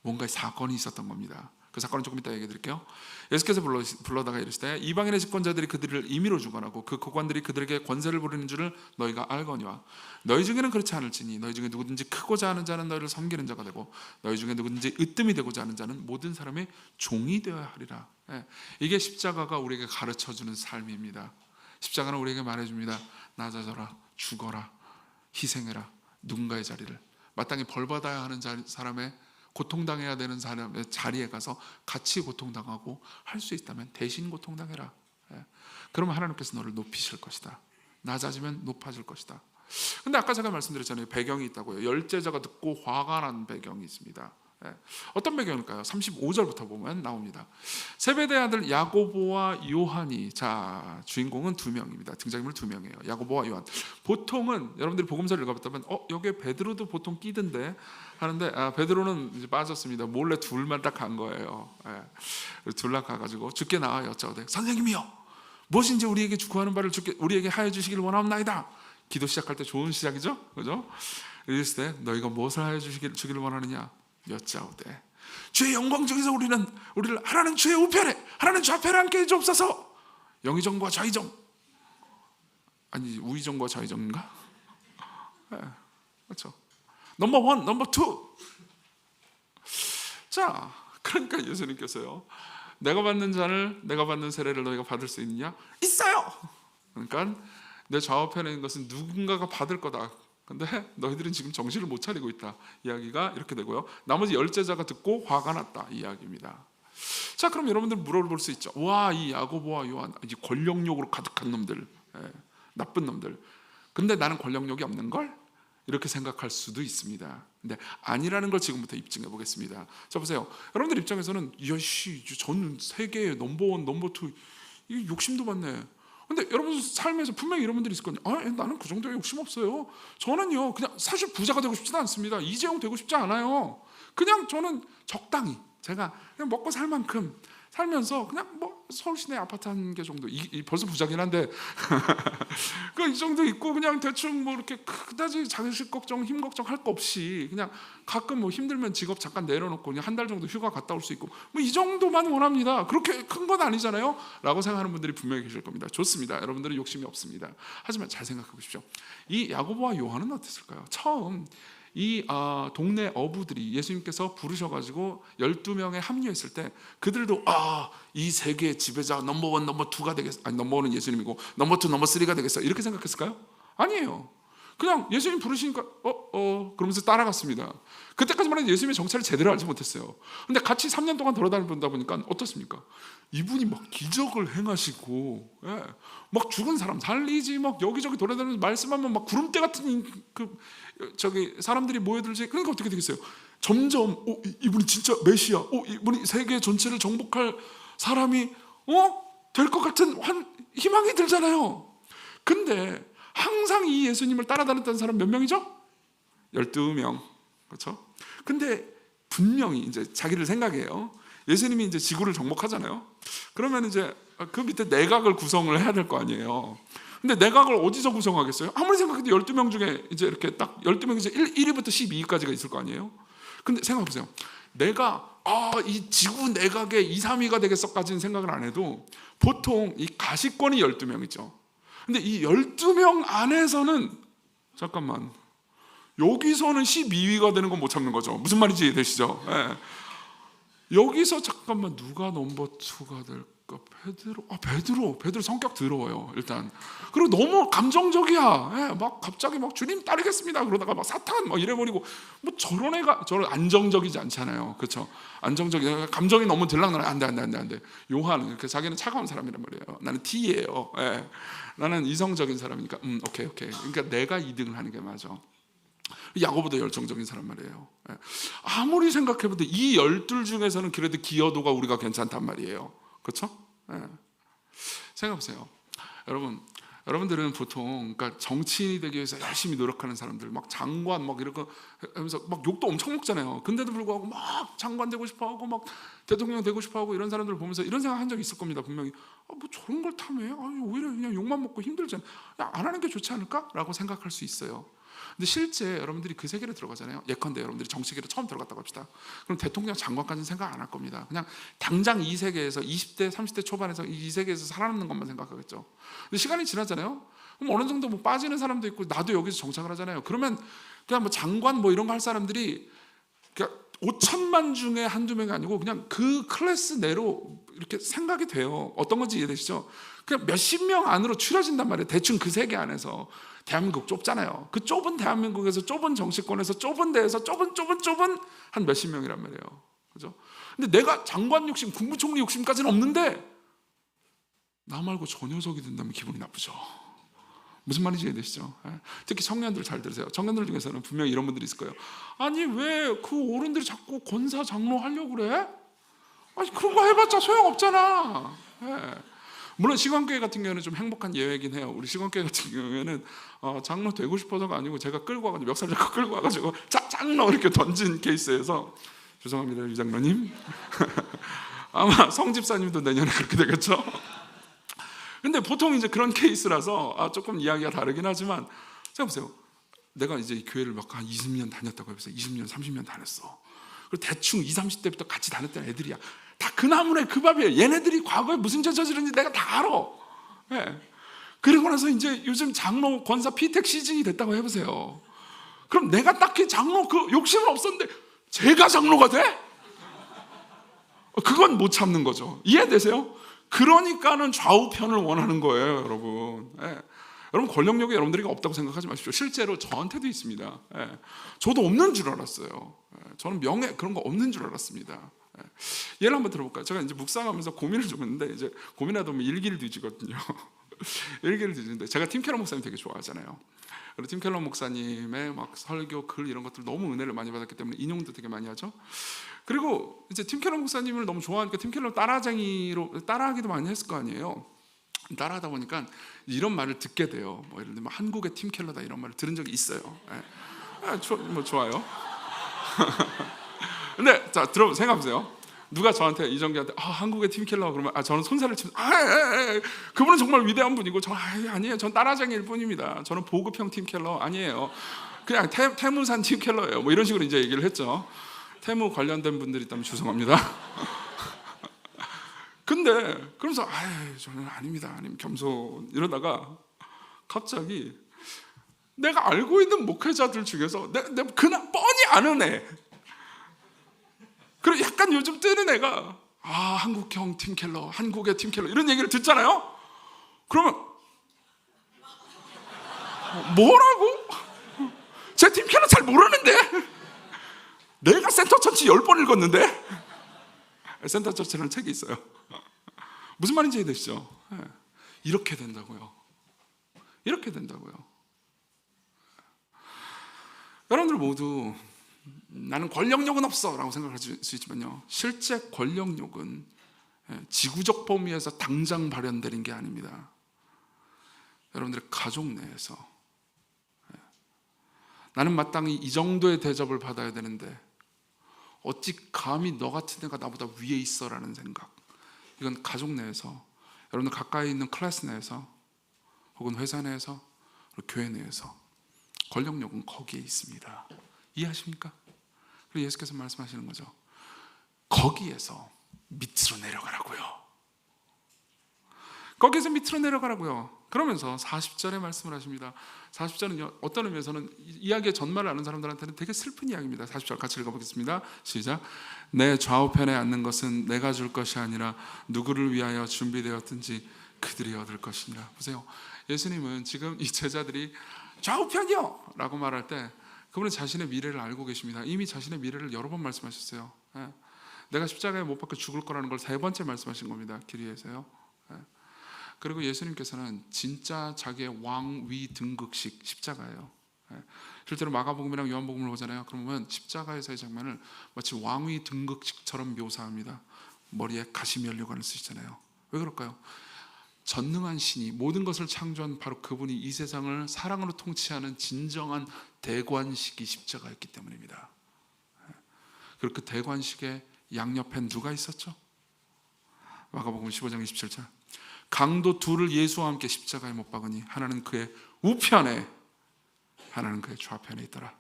뭔가 사건이 있었던 겁니다. 그 사건은 조금 이따 얘기해 드릴게요. 예수께서 불러다가 이르시되 이방인의 집권자들이 그들을 임의로 주관하고 그 고관들이 그들에게 권세를 부리는 줄을 너희가 알거니와 너희 중에는 그렇지 않을지니 너희 중에 누구든지 크고자 하는 자는 너희를 섬기는 자가 되고 너희 중에 누구든지 으뜸이 되고자 하는 자는 모든 사람의 종이 되어야 하리라. 이게 십자가가 우리에게 가르쳐주는 삶입니다. 십자가는 우리에게 말해줍니다. 낮아져라, 죽어라, 희생해라. 누군가의 자리를, 마땅히 벌받아야 하는 사람의, 고통당해야 되는 사람의 자리에 가서 같이 고통당하고 할 수 있다면 대신 고통당해라. 그러면 하나님께서 너를 높이실 것이다. 낮아지면 높아질 것이다. 근데 아까 제가 말씀드렸잖아요, 배경이 있다고요. 열 제자가 듣고 화가 난 배경이 있습니다. 예. 어떤 배경일까요? 35절부터 보면 나옵니다. 세베대 아들 야고보와 요한이, 자, 주인공은 두 명입니다. 등장인물 두 명이에요. 야고보와 요한. 보통은 여러분들이 복음서를 읽어봤다면 여기에 베드로도 보통 끼던데 하는데, 베드로는 이제 빠졌습니다. 몰래 둘만 딱 간 거예요. 예. 둘만 가가지고 주께 나와 여짜오되 선생님이여, 무엇인지 우리에게 구하는 바를 주께 우리에게 하여 주시기를 원하옵나이다. 기도 시작할 때 좋은 시작이죠, 그죠? 이랬을 때 너희가 무엇을 하여 주기를 원하느냐 여짜오되 주의 영광 중에서 우리를 하나님 주의 우편에, 하나님 좌편에 함께 해주옵소서. 영의정과 좌의정, 아니 우의정과 좌의정인가? 네, 그렇죠. 넘버 원, 넘버 투. 자, 그러니까 예수님께서요, 내가 받는 잔을, 내가 받는 세례를 너희가 받을 수 있느냐? 있어요. 그러니까 내 좌우편에 있는 것은 누군가가 받을 거다. 근데 너희들은 지금 정신을 못 차리고 있다. 이야기가 이렇게 되고요. 나머지 10제자가 듣고 화가 났다. 이 이야기입니다. 자, 그럼 여러분들 물어볼 수 있죠. 와, 이 야고보와 요한, 이 권력욕으로 가득한 놈들, 나쁜 놈들. 근데 나는 권력욕이 없는 걸? 이렇게 생각할 수도 있습니다. 근데 아니라는 걸 지금부터 입증해 보겠습니다. 자, 보세요. 여러분들 입장에서는 야씨, 저는 세계의 넘버원, 넘버투, 이 욕심도 많네. 근데 여러분 삶에서 분명히 이런 분들이 있을 거예요. 나는 그 정도의 욕심 없어요. 저는요, 그냥 사실 부자가 되고 싶지는 않습니다. 이재용 되고 싶지 않아요. 그냥 저는 적당히 제가 그냥 먹고 살 만큼 살면서 그냥 뭐 서울 시내 아파트 한 개 정도, 벌써 부자긴 한데 그 이 정도 있고 그냥 대충 뭐 이렇게 그다지 자식 걱정, 힘 걱정 할 거 없이 그냥 가끔 뭐 힘들면 직업 잠깐 내려놓고 그냥 한 달 정도 휴가 갔다 올 수 있고 뭐 이 정도만 원합니다. 그렇게 큰 건 아니잖아요. 라고 생각하는 분들이 분명히 계실 겁니다. 좋습니다. 여러분들은 욕심이 없습니다. 하지만 잘 생각해 보십시오. 이 야고보와 요한은 어땠을까요? 처음 이 동네 어부들이 예수님께서 부르셔가지고 12명에 합류했을 때 그들도 이 세계의 지배자 넘버원, 넘버투가 되겠어. 아니, 넘버원은 예수님이고 넘버투, 넘버쓰리가 되겠어. 이렇게 생각했을까요? 아니에요. 그냥 예수님 부르시니까 그러면서 따라갔습니다. 그때까지만 해도 예수님의 정체를 제대로 알지 못했어요. 근데 같이 3년 동안 돌아다니다 보니까 어떻습니까? 이분이 막 기적을 행하시고, 막 죽은 사람 살리지, 막 여기저기 돌아다니면서 말씀하면 막 구름대 같은 사람들이 모여들지. 그러니까 어떻게 되겠어요? 점점 이분이 진짜 메시아, 이분이 세계 전체를 정복할 사람이 될 것 같은 희망이 들잖아요. 근데 항상 이 예수님을 따라다녔던 사람 몇 명이죠? 12명. 그렇죠? 근데 분명히 이제 자기를 생각해요. 예수님이 이제 지구를 정복하잖아요. 그러면 이제 그 밑에 내각을 구성을 해야 될 거 아니에요. 근데 내각을 어디서 구성하겠어요? 아무리 생각해도 12명 중에 이제 이렇게 딱 12명에서 1위부터 12위까지가 있을 거 아니에요? 근데 생각해보세요. 내가 이 지구 내각의 2, 3위가 되겠어까지는 생각을 안 해도 보통 이 가시권이 12명이죠. 근데 이 12명 안에서는 잠깐만, 여기서는 12위가 되는 건 못 참는 거죠. 무슨 말인지 이해되시죠? 여기서 잠깐만, 누가 넘버 2가 될까? 베드로 성격 더러워요, 일단. 그리고 너무 감정적이야. 막 갑자기 막 주님 따르겠습니다 그러다가 막 사탄 막 이래버리고, 뭐 저런 애가 저런 안정적이지 않잖아요. 그렇죠? 안정적이, 감정이 너무 들락날락. 안돼. 요한은 이렇게 자기는 차가운 사람이란 말이에요. 나는 T예요. 나는 이성적인 사람이니까 오케이. 그러니까 내가 2등을 하는 게 맞아. 야고보도 열정적인 사람 말이에요. 아무리 생각해봐도 이 12 중에서는 그래도 기여도가 우리가 괜찮단 말이에요. 그렇죠? 생각해보세요. 여러분들은 보통 그러니까 정치인이 되기 위해서 열심히 노력하는 사람들, 막 장관 막 이렇게 하면서 막 욕도 엄청 먹잖아요. 근데도 불구하고 막 장관 되고 싶어하고 막 대통령 되고 싶어하고 이런 사람들을 보면서 이런 생각 한 적이 있을 겁니다. 분명히 뭐 저런 걸 탐해? 오히려 그냥 욕만 먹고 힘들잖아. 안 하는 게 좋지 않을까라고 생각할 수 있어요. 근데 실제 여러분들이 그 세계로 들어가잖아요. 예컨대 여러분들이 정치계로 처음 들어갔다고 합시다. 그럼 대통령, 장관까지는 생각 안 할 겁니다. 그냥 당장 이 세계에서 20대, 30대 초반에서 이 세계에서 살아남는 것만 생각하겠죠. 근데 시간이 지나잖아요. 그럼 어느 정도 뭐 빠지는 사람도 있고, 나도 여기서 정착을 하잖아요. 그러면 그냥 뭐 장관 뭐 이런 거 할 사람들이 그냥 5천만 중에 한두 명이 아니고 그냥 그 클래스 내로 이렇게 생각이 돼요. 어떤 건지 이해되시죠? 그냥 몇십 명 안으로 추려진단 말이에요. 대충 그 세계 안에서. 대한민국 좁잖아요. 그 좁은 대한민국에서, 좁은 정치권에서, 좁은 데에서 좁은 한 몇십 명이란 말이에요. 그죠? 근데 내가 장관 욕심, 국무총리 욕심까지는 없는데 나 말고 저 녀석이 된다면 기분이 나쁘죠. 무슨 말인지 이해되시죠? 특히 청년들 잘 들으세요. 청년들 중에서는 분명히 이런 분들이 있을 거예요. 아니 왜 그 어른들이 자꾸 권사 장로 하려고 그래? 아니 그런 거 해봤자 소용없잖아. 물론 시간교회 같은 경우는 좀 행복한 예외이긴 해요. 우리 시간교회 같은 경우에는 장로 되고 싶어서가 아니고 제가 끌고 와가지고 멱살 잡고 끌고 와가지고 장로 이렇게 던진 케이스여서 죄송합니다 유 장로님. 아마 성집사님도 내년에 그렇게 되겠죠. 근데 보통 이제 그런 케이스라서 조금 이야기가 다르긴 하지만 생각해보세요. 내가 이제 이 교회를 막 한 20년 다녔다고 해보세요. 20년 30년 다녔어. 그리고 대충 20, 30대부터 같이 다녔던 애들이야. 다 그 나무에 그 밥이에요. 얘네들이 과거에 무슨 죄 저지른지 내가 다 알아. 그리고 나서 이제 요즘 장로 권사 피택 시즌이 됐다고 해보세요. 그럼 내가 딱히 장로 그 욕심은 없었는데 제가 장로가 돼? 그건 못 참는 거죠. 이해되세요? 그러니까는 좌우편을 원하는 거예요, 여러분. 여러분 권력력이 여러분들에게 없다고 생각하지 마십시오. 실제로 저한테도 있습니다. 저도 없는 줄 알았어요. 저는 명예 그런 거 없는 줄 알았습니다. 예를 한번 들어볼까요? 제가 이제 묵상하면서 고민을 좀 했는데 이제 고민하다 보면 일기를 뒤지거든요. 일기를 뒤지는데 제가 팀 켈러 목사님 되게 좋아하잖아요. 그리고 팀 켈러 목사님의 막 설교 글 이런 것들 너무 은혜를 많이 받았기 때문에 인용도 되게 많이 하죠. 그리고 이제 팀 켈러 목사님을 너무 좋아하니까 팀 켈러 따라쟁이로 따라하기도 많이 했을 거 아니에요. 따라하다 보니까 이런 말을 듣게 돼요. 뭐 예를 들면 한국의 팀 켈러다 이런 말을 들은 적이 있어요. 뭐 좋아요. 근데 자 생각해보세요. 누가 저한테 이정기한테 한국의 팀 켈러 그러면 저는 손살을 치면서 그분은 정말 위대한 분이고 저 아니에요. 전 따라쟁이일 뿐입니다. 저는 보급형 팀 켈러 아니에요. 그냥 태무산 팀 켈러예요. 뭐 이런 식으로 이제 얘기를 했죠. 태무 관련된 분들이 있다면 죄송합니다. 근데 그러면서 저는 아닙니다. 아님 겸손 이러다가 갑자기 내가 알고 있는 목회자들 중에서 내가 그냥 뻔히 아는 애 그리고 약간 요즘 뜨는 애가 한국형 팀켈러 한국의 팀켈러 이런 얘기를 듣잖아요. 그러면 뭐라고? 제 팀켈러 잘 모르는데 내가 센터처치 10번 읽었는데 센터처치라는 책이 있어요. 무슨 말인지 이해되시죠? 이렇게 된다고요. 이렇게 된다고요. 여러분들 모두 나는 권력욕은 없어 라고 생각할 수 있지만요, 실제 권력욕은 지구적 범위에서 당장 발현되는 게 아닙니다. 여러분들의 가족 내에서 나는 마땅히 이 정도의 대접을 받아야 되는데 어찌 감히 너 같은 애가 나보다 위에 있어 라는 생각, 이건 가족 내에서, 여러분들 가까이 있는 클래스 내에서, 혹은 회사 내에서, 그리고 교회 내에서 권력욕은 거기에 있습니다. 이해하십니까? 그리고 예수께서 말씀하시는 거죠. 거기에서 밑으로 내려가라고요. 거기에서 밑으로 내려가라고요. 그러면서 40절에 말씀을 하십니다. 40절은요, 어떤 의미에서는 이야기의 전말을 아는 사람들한테는 되게 슬픈 이야기입니다. 40절 같이 읽어보겠습니다. 시작. 내 좌우편에 앉는 것은 내가 줄 것이 아니라 누구를 위하여 준비되었든지 그들이 얻을 것이니라. 보세요. 예수님은 지금 이 제자들이 좌우편이요 라고 말할 때 그분은 자신의 미래를 알고 계십니다. 이미 자신의 미래를 여러 번 말씀하셨어요. 내가 십자가에 못 박혀 죽을 거라는 걸 3번째 말씀하신 겁니다. 길 위에서요. 그리고 예수님께서는 진짜 자기의 왕위 등극식 십자가예요. 실제로 마가복음이랑 요한복음을 보잖아요. 그러면 십자가에서의 장면을 마치 왕위 등극식처럼 묘사합니다. 머리에 가시 면류관을 쓰시잖아요. 왜 그럴까요? 전능한 신이 모든 것을 창조한 바로 그분이 이 세상을 사랑으로 통치하는 진정한 대관식이 십자가였기 때문입니다. 그리고 그 대관식의 양옆엔 누가 있었죠? 마가복음 15장 27절. 강도 둘을 예수와 함께 십자가에 못 박으니 하나는 그의 우편에 하나는 그의 좌편에 있더라.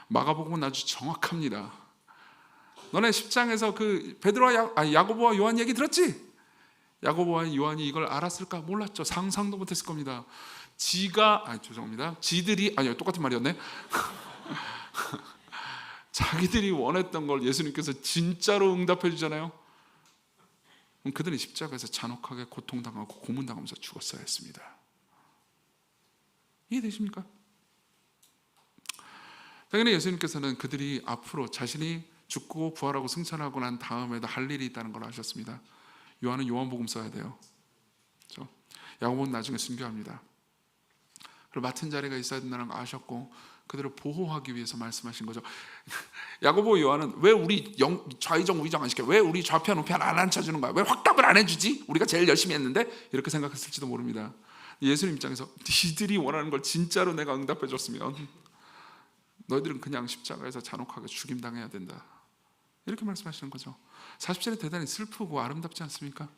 마가복음은 아주 정확합니다. 너네 10장에서 그 베드로와 야고보와 요한 얘기 들었지? 야고보와 요한이 이걸 알았을까? 몰랐죠. 상상도 못했을 겁니다. 지들이 똑같은 말이었네. 자기들이 원했던 걸 예수님께서 진짜로 응답해 주잖아요. 그럼 그들은 십자가에서 잔혹하게 고통당하고 고문당하면서 죽었어야 했습니다. 이해되십니까? 당연히 예수님께서는 그들이 앞으로 자신이 죽고 부활하고 승천하고 난 다음에도 할 일이 있다는 걸 아셨습니다. 요한은 요한복음 써야 돼요. 그렇죠? 야고보는 나중에 순교합니다. 그리고 맡은 자리가 있어야 된다는 걸 아셨고 그들을 보호하기 위해서 말씀하신 거죠. 야고보 요한은 왜 우리 좌의정 우의정 안 시켜? 왜 우리 좌편 우편 안 앉혀주는 거야? 왜 확답을 안 해주지? 우리가 제일 열심히 했는데? 이렇게 생각했을지도 모릅니다. 예수님 입장에서 니들이 원하는 걸 진짜로 내가 응답해 줬으면 너희들은 그냥 십자가에서 잔혹하게 죽임당해야 된다. 이렇게 말씀하시는 거죠. 40절에 대단히 슬프고 아름답지 않습니까?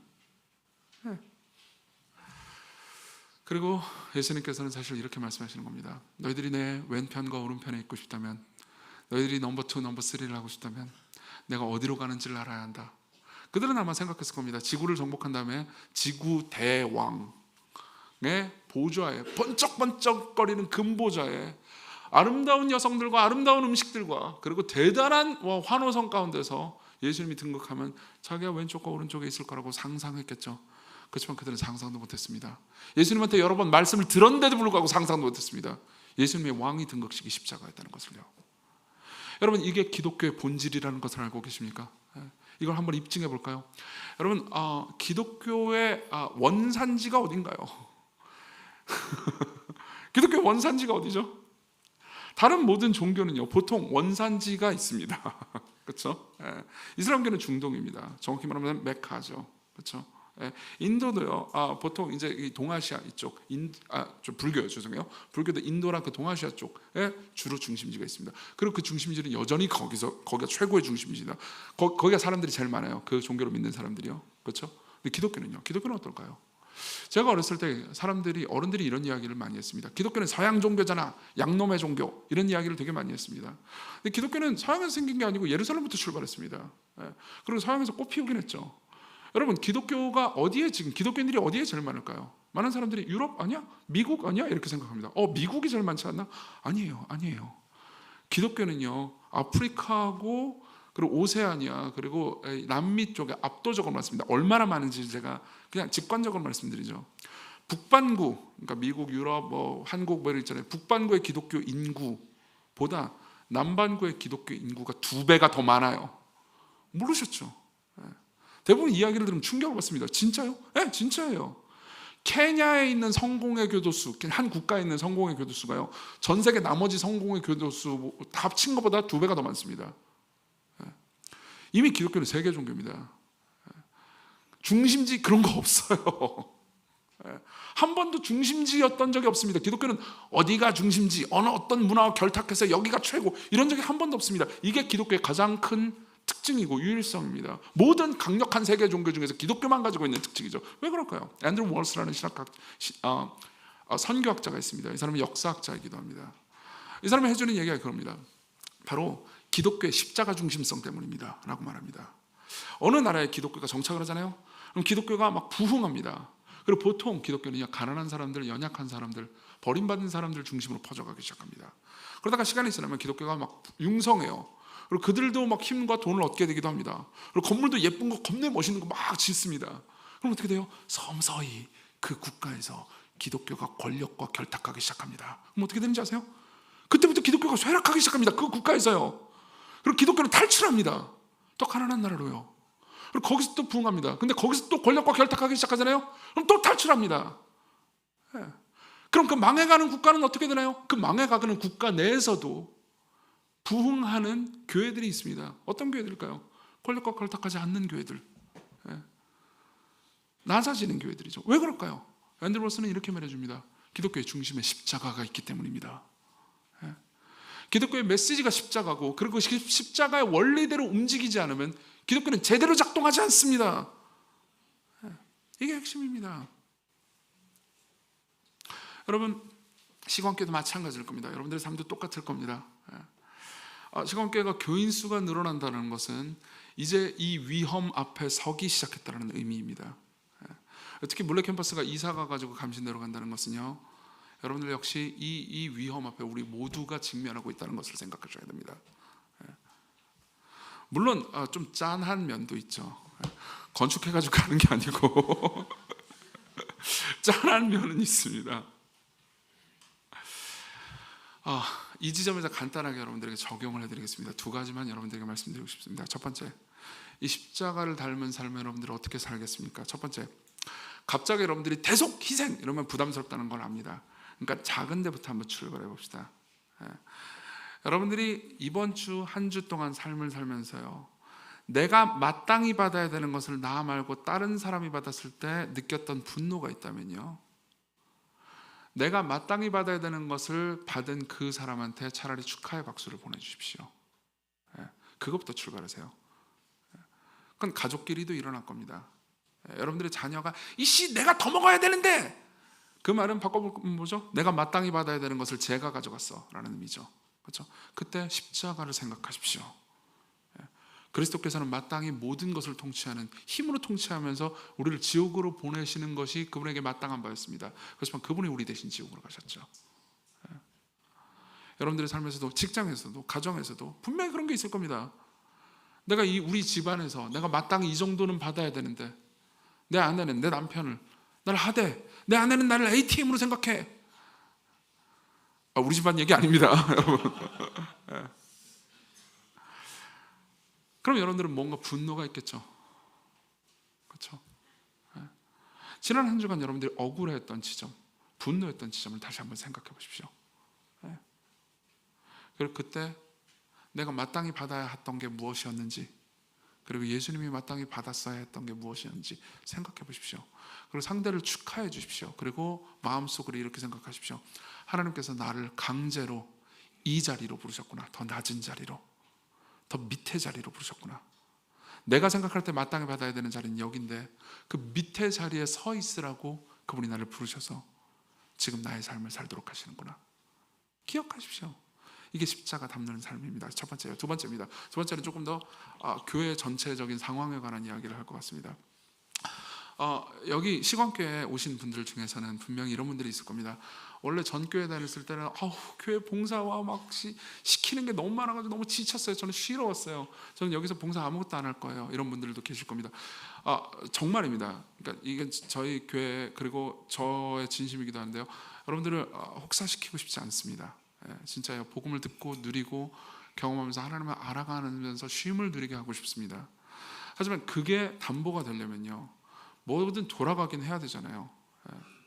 네. 그리고 예수님께서는 사실 이렇게 말씀하시는 겁니다. 너희들이 내 왼편과 오른편에 있고 싶다면, 너희들이 넘버 2, 넘버 3를 하고 싶다면 내가 어디로 가는지를 알아야 한다. 그들은 아마 생각했을 겁니다. 지구를 정복한 다음에 지구 대왕의 보좌에, 번쩍번쩍거리는 금보좌에 아름다운 여성들과 아름다운 음식들과 그리고 대단한 환호성 가운데서 예수님이 등극하면 자기가 왼쪽과 오른쪽에 있을 거라고 상상했겠죠. 그렇지만 그들은 상상도 못했습니다. 예수님한테 여러 번 말씀을 들었는데도 불구하고 상상도 못했습니다. 예수님의 왕이 등극식이 십자가였다는 것을요. 여러분, 이게 기독교의 본질이라는 것을 알고 계십니까? 이걸 한번 입증해 볼까요? 여러분, 기독교의 원산지가 어딘가요? 기독교의 원산지가 어디죠? 다른 모든 종교는요, 보통 원산지가 있습니다. 그렇죠? 이슬람교는 중동입니다. 정확히 말하면 메카죠. 그렇죠? 인도도요. 보통 이제 이 동아시아 이쪽, 좀 불교요. 죄송해요. 불교도 인도랑 그 동아시아 쪽에 주로 중심지가 있습니다. 그리고 그 중심지는 여전히 거기가 최고의 중심지다. 거기가 사람들이 제일 많아요. 그 종교를 믿는 사람들이요. 그렇죠? 근데 기독교는요. 기독교는 어떨까요? 제가 어렸을 때 어른들이 이런 이야기를 많이 했습니다. 기독교는 서양 종교잖아, 양놈의 종교, 이런 이야기를 되게 많이 했습니다. 근데 기독교는 서양에서 생긴 게 아니고 예루살렘부터 출발했습니다. 그리고 서양에서 꽃 피우긴 했죠. 여러분, 기독교인들이 어디에 제일 많을까요? 많은 사람들이 유럽 아니야? 미국 아니야? 이렇게 생각합니다. 미국이 제일 많지 않나? 아니에요. 기독교는요, 아프리카하고 그리고 오세아니아 그리고 남미 쪽에 압도적으로 많습니다. 얼마나 많은지 제가 그냥 직관적으로 말씀드리죠. 북반구, 그러니까 미국, 유럽, 한국 있잖아요. 북반구의 기독교 인구보다 남반구의 기독교 인구가 2배가 더 많아요. 모르셨죠? 대부분 이야기를 들으면 충격을 받습니다. 진짜요? 네, 진짜예요. 케냐에 있는 성공회 교도수, 한 국가에 있는 성공회 교도수가요, 전 세계 나머지 성공회 교도수 다 합친 것보다 2배가 더 많습니다. 이미 기독교는 세계 종교입니다. 중심지 그런 거 없어요. 한 번도 중심지였던 적이 없습니다. 기독교는 어디가 중심지, 어떤 문화와 결탁해서 여기가 최고, 이런 적이 한 번도 없습니다. 이게 기독교의 가장 큰 특징이고 유일성입니다. 모든 강력한 세계 종교 중에서 기독교만 가지고 있는 특징이죠. 왜 그럴까요? 앤드루 월스라는 선교학자가 있습니다. 이 사람은 역사학자이기도 합니다. 이 사람이 해주는 얘기가 그럽니다. 바로 기독교의 십자가 중심성 때문입니다 라고 말합니다. 어느 나라에 기독교가 정착을 하잖아요. 그럼 기독교가 막 부흥합니다. 그리고 보통 기독교는 가난한 사람들, 연약한 사람들, 버림받은 사람들 중심으로 퍼져가기 시작합니다. 그러다가 시간이 지나면 기독교가 막 융성해요. 그리고 그들도 막 힘과 돈을 얻게 되기도 합니다. 그리고 건물도 예쁜 거, 겁내 멋있는 거 막 짓습니다. 그럼 어떻게 돼요? 서서히 그 국가에서 기독교가 권력과 결탁하기 시작합니다. 그럼 어떻게 되는지 아세요? 그때부터 기독교가 쇠락하기 시작합니다. 그 국가에서요. 그리고 기독교는 탈출합니다. 또 가난한 나라로요. 그리고 거기서 또 부흥합니다. 근데 거기서 또 권력과 결탁하기 시작하잖아요. 그럼 또 탈출합니다. 그럼 그 망해가는 국가는 어떻게 되나요? 그 망해가는 국가 내에서도 부흥하는 교회들이 있습니다. 어떤 교회들일까요? 권력과 결탁하지 않는 교회들, 낮아지는 교회들이죠. 왜 그럴까요? 앤드루 월스는 이렇게 말해줍니다. 기독교의 중심에 십자가가 있기 때문입니다. 기독교의 메시지가 십자가고, 그리고 십자가의 원리대로 움직이지 않으면 기독교는 제대로 작동하지 않습니다. 이게 핵심입니다. 여러분, 시간교도 마찬가지일 겁니다. 여러분들의 삶도 똑같을 겁니다. 시간교회가 교인 수가 늘어난다는 것은 이제 이 위험 앞에 서기 시작했다는 의미입니다. 특히 몰래 캠퍼스가 이사가 가지고 감신대로 간다는 것은요, 여러분들 역시 이 위험 앞에 우리 모두가 직면하고 있다는 것을 생각하셔야 됩니다. 물론 좀 짠한 면도 있죠. 건축해가지고 가는 게 아니고 짠한 면은 있습니다. 이 지점에서 간단하게 여러분들에게 적용을 해드리겠습니다. 2가지만 여러분들에게 말씀드리고 싶습니다. 첫 번째, 이 십자가를 닮은 삶을 여러분들이 어떻게 살겠습니까? 첫 번째, 갑자기 여러분들이 대속 희생 이러면 부담스럽다는 걸 압니다. 그러니까 작은 데부터 한번 출발해 봅시다. 예. 여러분들이 이번 주 한 주 동안 삶을 살면서요, 내가 마땅히 받아야 되는 것을 나 말고 다른 사람이 받았을 때 느꼈던 분노가 있다면요, 내가 마땅히 받아야 되는 것을 받은 그 사람한테 차라리 축하의 박수를 보내주십시오. 예. 그것부터 출발하세요. 그건 가족끼리도 일어날 겁니다. 여러분들의 자녀가 이씨 내가 더 먹어야 되는데, 그 말은 바꿔보면 뭐죠? 내가 마땅히 받아야 되는 것을 제가 가져갔어 라는 의미죠. 그렇죠? 그때 십자가를 생각하십시오. 그리스도께서는 마땅히 모든 것을 통치하는, 힘으로 통치하면서 우리를 지옥으로 보내시는 것이 그분에게 마땅한 바였습니다. 그렇지만 그분이 우리 대신 지옥으로 가셨죠. 여러분들의 삶에서도, 직장에서도, 가정에서도 분명히 그런 게 있을 겁니다. 내가 우리 집안에서 내가 마땅히 이 정도는 받아야 되는데, 내 아내는, 내 남편을 나를 하대, 내 아내는 나를 ATM으로 생각해. 우리 집안 얘기 아닙니다, 여러분. 그럼 여러분들은 뭔가 분노가 있겠죠. 그렇죠? 지난 한 주간 여러분들이 억울했던 지점, 분노했던 지점을 다시 한번 생각해 보십시오. 그리고 그때 내가 마땅히 받아야 했던 게 무엇이었는지, 그리고 예수님이 마땅히 받았어야 했던 게 무엇이었는지 생각해 보십시오. 그리고 상대를 축하해 주십시오. 그리고 마음속으로 이렇게 생각하십시오. 하나님께서 나를 강제로 이 자리로 부르셨구나. 더 낮은 자리로, 더 밑에 자리로 부르셨구나. 내가 생각할 때 마땅히 받아야 되는 자리는 여긴데 그 밑에 자리에 서 있으라고 그분이 나를 부르셔서 지금 나의 삶을 살도록 하시는구나. 기억하십시오. 이게 십자가 담는 삶입니다. 첫 번째예요. 두 번째입니다. 두 번째는 조금 더 교회 전체적인 상황에 관한 이야기를 할 것 같습니다. 여기 시광교회에 오신 분들 중에서는 분명히 이런 분들이 있을 겁니다. 원래 전 교회 다녔을 때는 교회 봉사와 막 시키는 게 너무 많아가지고 너무 지쳤어요. 저는 쉬러웠어요. 저는 여기서 봉사 아무것도 안 할 거예요. 이런 분들도 계실 겁니다. 정말입니다. 그러니까 이게 저희 교회, 그리고 저의 진심이기도 한데요, 여러분들을 혹사시키고 싶지 않습니다. 진짜요. 복음을 듣고 누리고 경험하면서 하나님을 알아가면서 쉼을 누리게 하고 싶습니다. 하지만 그게 담보가 되려면요, 뭐든 돌아가긴 해야 되잖아요.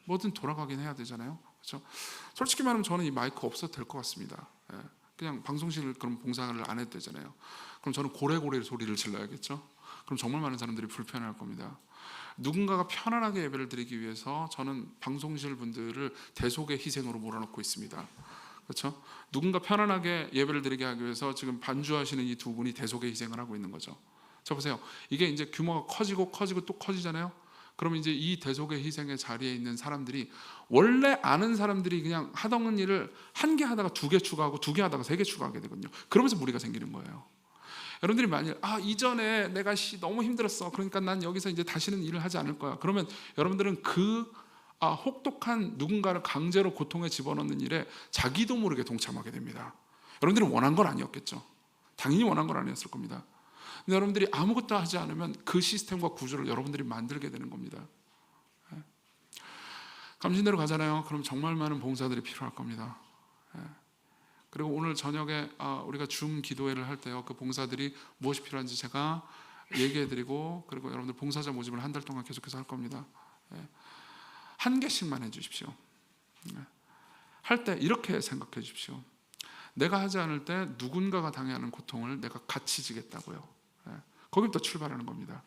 뭐든 돌아가긴 해야 되잖아요. 그렇죠? 솔직히 말하면 저는 이 마이크 없어도 될 것 같습니다. 그냥 방송실 그런 봉사를 안 해도 되잖아요. 그럼 저는 고래고래 소리를 질러야겠죠. 그럼 정말 많은 사람들이 불편할 겁니다. 누군가가 편안하게 예배를 드리기 위해서 저는 방송실 분들을 대속의 희생으로 몰아넣고 있습니다. 그렇죠? 누군가 편안하게 예배를 드리게 하기 위해서 지금 반주하시는 이 두 분이 대속의 희생을 하고 있는 거죠. 저 보세요. 이게 이제 규모가 커지고 또 커지잖아요. 그러면 이제 이 대속의 희생의 자리에 있는 사람들이, 원래 아는 사람들이 그냥 하던 일을 한 개 하다가 두 개 추가하고 두 개 하다가 세 개 추가하게 되거든요. 그러면서 무리가 생기는 거예요. 여러분들이 만일 이전에 내가 너무 힘들었어, 그러니까 난 여기서 이제 다시는 일을 하지 않을 거야, 그러면 여러분들은 그 혹독한 누군가를 강제로 고통에 집어넣는 일에 자기도 모르게 동참하게 됩니다. 여러분들이 원한 건 아니었겠죠. 당연히 원한 건 아니었을 겁니다. 근데 여러분들이 아무것도 하지 않으면 그 시스템과 구조를 여러분들이 만들게 되는 겁니다. 감신대로 가잖아요. 그럼 정말 많은 봉사들이 필요할 겁니다. 그리고 오늘 저녁에 우리가 줌 기도회를 할 때요, 그 봉사들이 무엇이 필요한지 제가 얘기해드리고, 그리고 여러분들 봉사자 모집을 한 달 동안 계속해서 할 겁니다. 한 개씩만 해주십시오. 할 때 이렇게 생각해 주십시오. 내가 하지 않을 때 누군가가 당해하는 고통을 내가 같이 지겠다고요. 거기부터 출발하는 겁니다.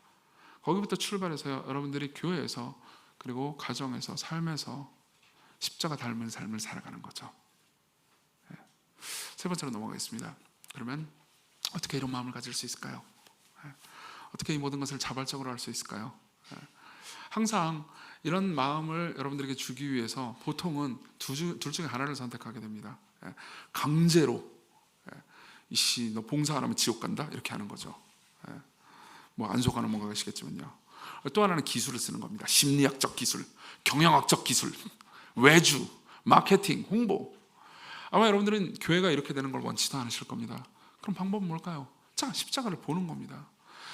거기부터 출발해서 여러분들이 교회에서, 그리고 가정에서, 삶에서 십자가 닮은 삶을 살아가는 거죠. 세 번째로 넘어가겠습니다. 그러면 어떻게 이런 마음을 가질 수 있을까요? 어떻게 이 모든 것을 자발적으로 할 수 있을까요? 항상 이런 마음을 여러분들에게 주기 위해서 보통은 둘 중에 하나를 선택하게 됩니다. 강제로 이씨 너 봉사 안 하면 지옥 간다, 이렇게 하는 거죠. 뭐 안속하는 뭔가 가시겠지만요. 또 하나는 기술을 쓰는 겁니다. 심리학적 기술, 경영학적 기술, 외주, 마케팅, 홍보. 아마 여러분들은 교회가 이렇게 되는 걸 원치도 않으실 겁니다. 그럼 방법은 뭘까요? 자, 십자가를 보는 겁니다.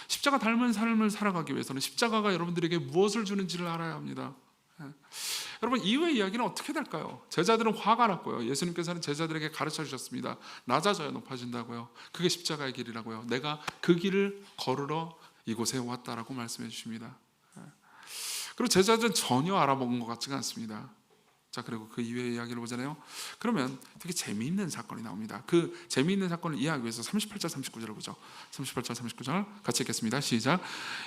십자가 닮은 삶을 살아가기 위해서는 십자가가 여러분들에게 무엇을 주는지를 알아야 합니다. 여러분, 이후의 이야기는 어떻게 될까요? 제자들은 화가 났고요. 예수님께서는 제자들에게 가르쳐 주셨습니다. 낮아져야 높아진다고요. 그게 십자가의 길이라고요. 내가 그 길을 걸으러 이곳에 왔다라고 말씀해 주십니다. 그리고 제자들은 전혀 알아먹은 것 같지가 않습니다. 자, 그리고 그 이외의 이야기를 보잖아요. 그러면 되게 재미있는 사건이 나옵니다. 그 재미있는 사건을 이해하기 위해서 38절 39절을 보죠. 38절 39절 같이 읽겠습니다. 시작.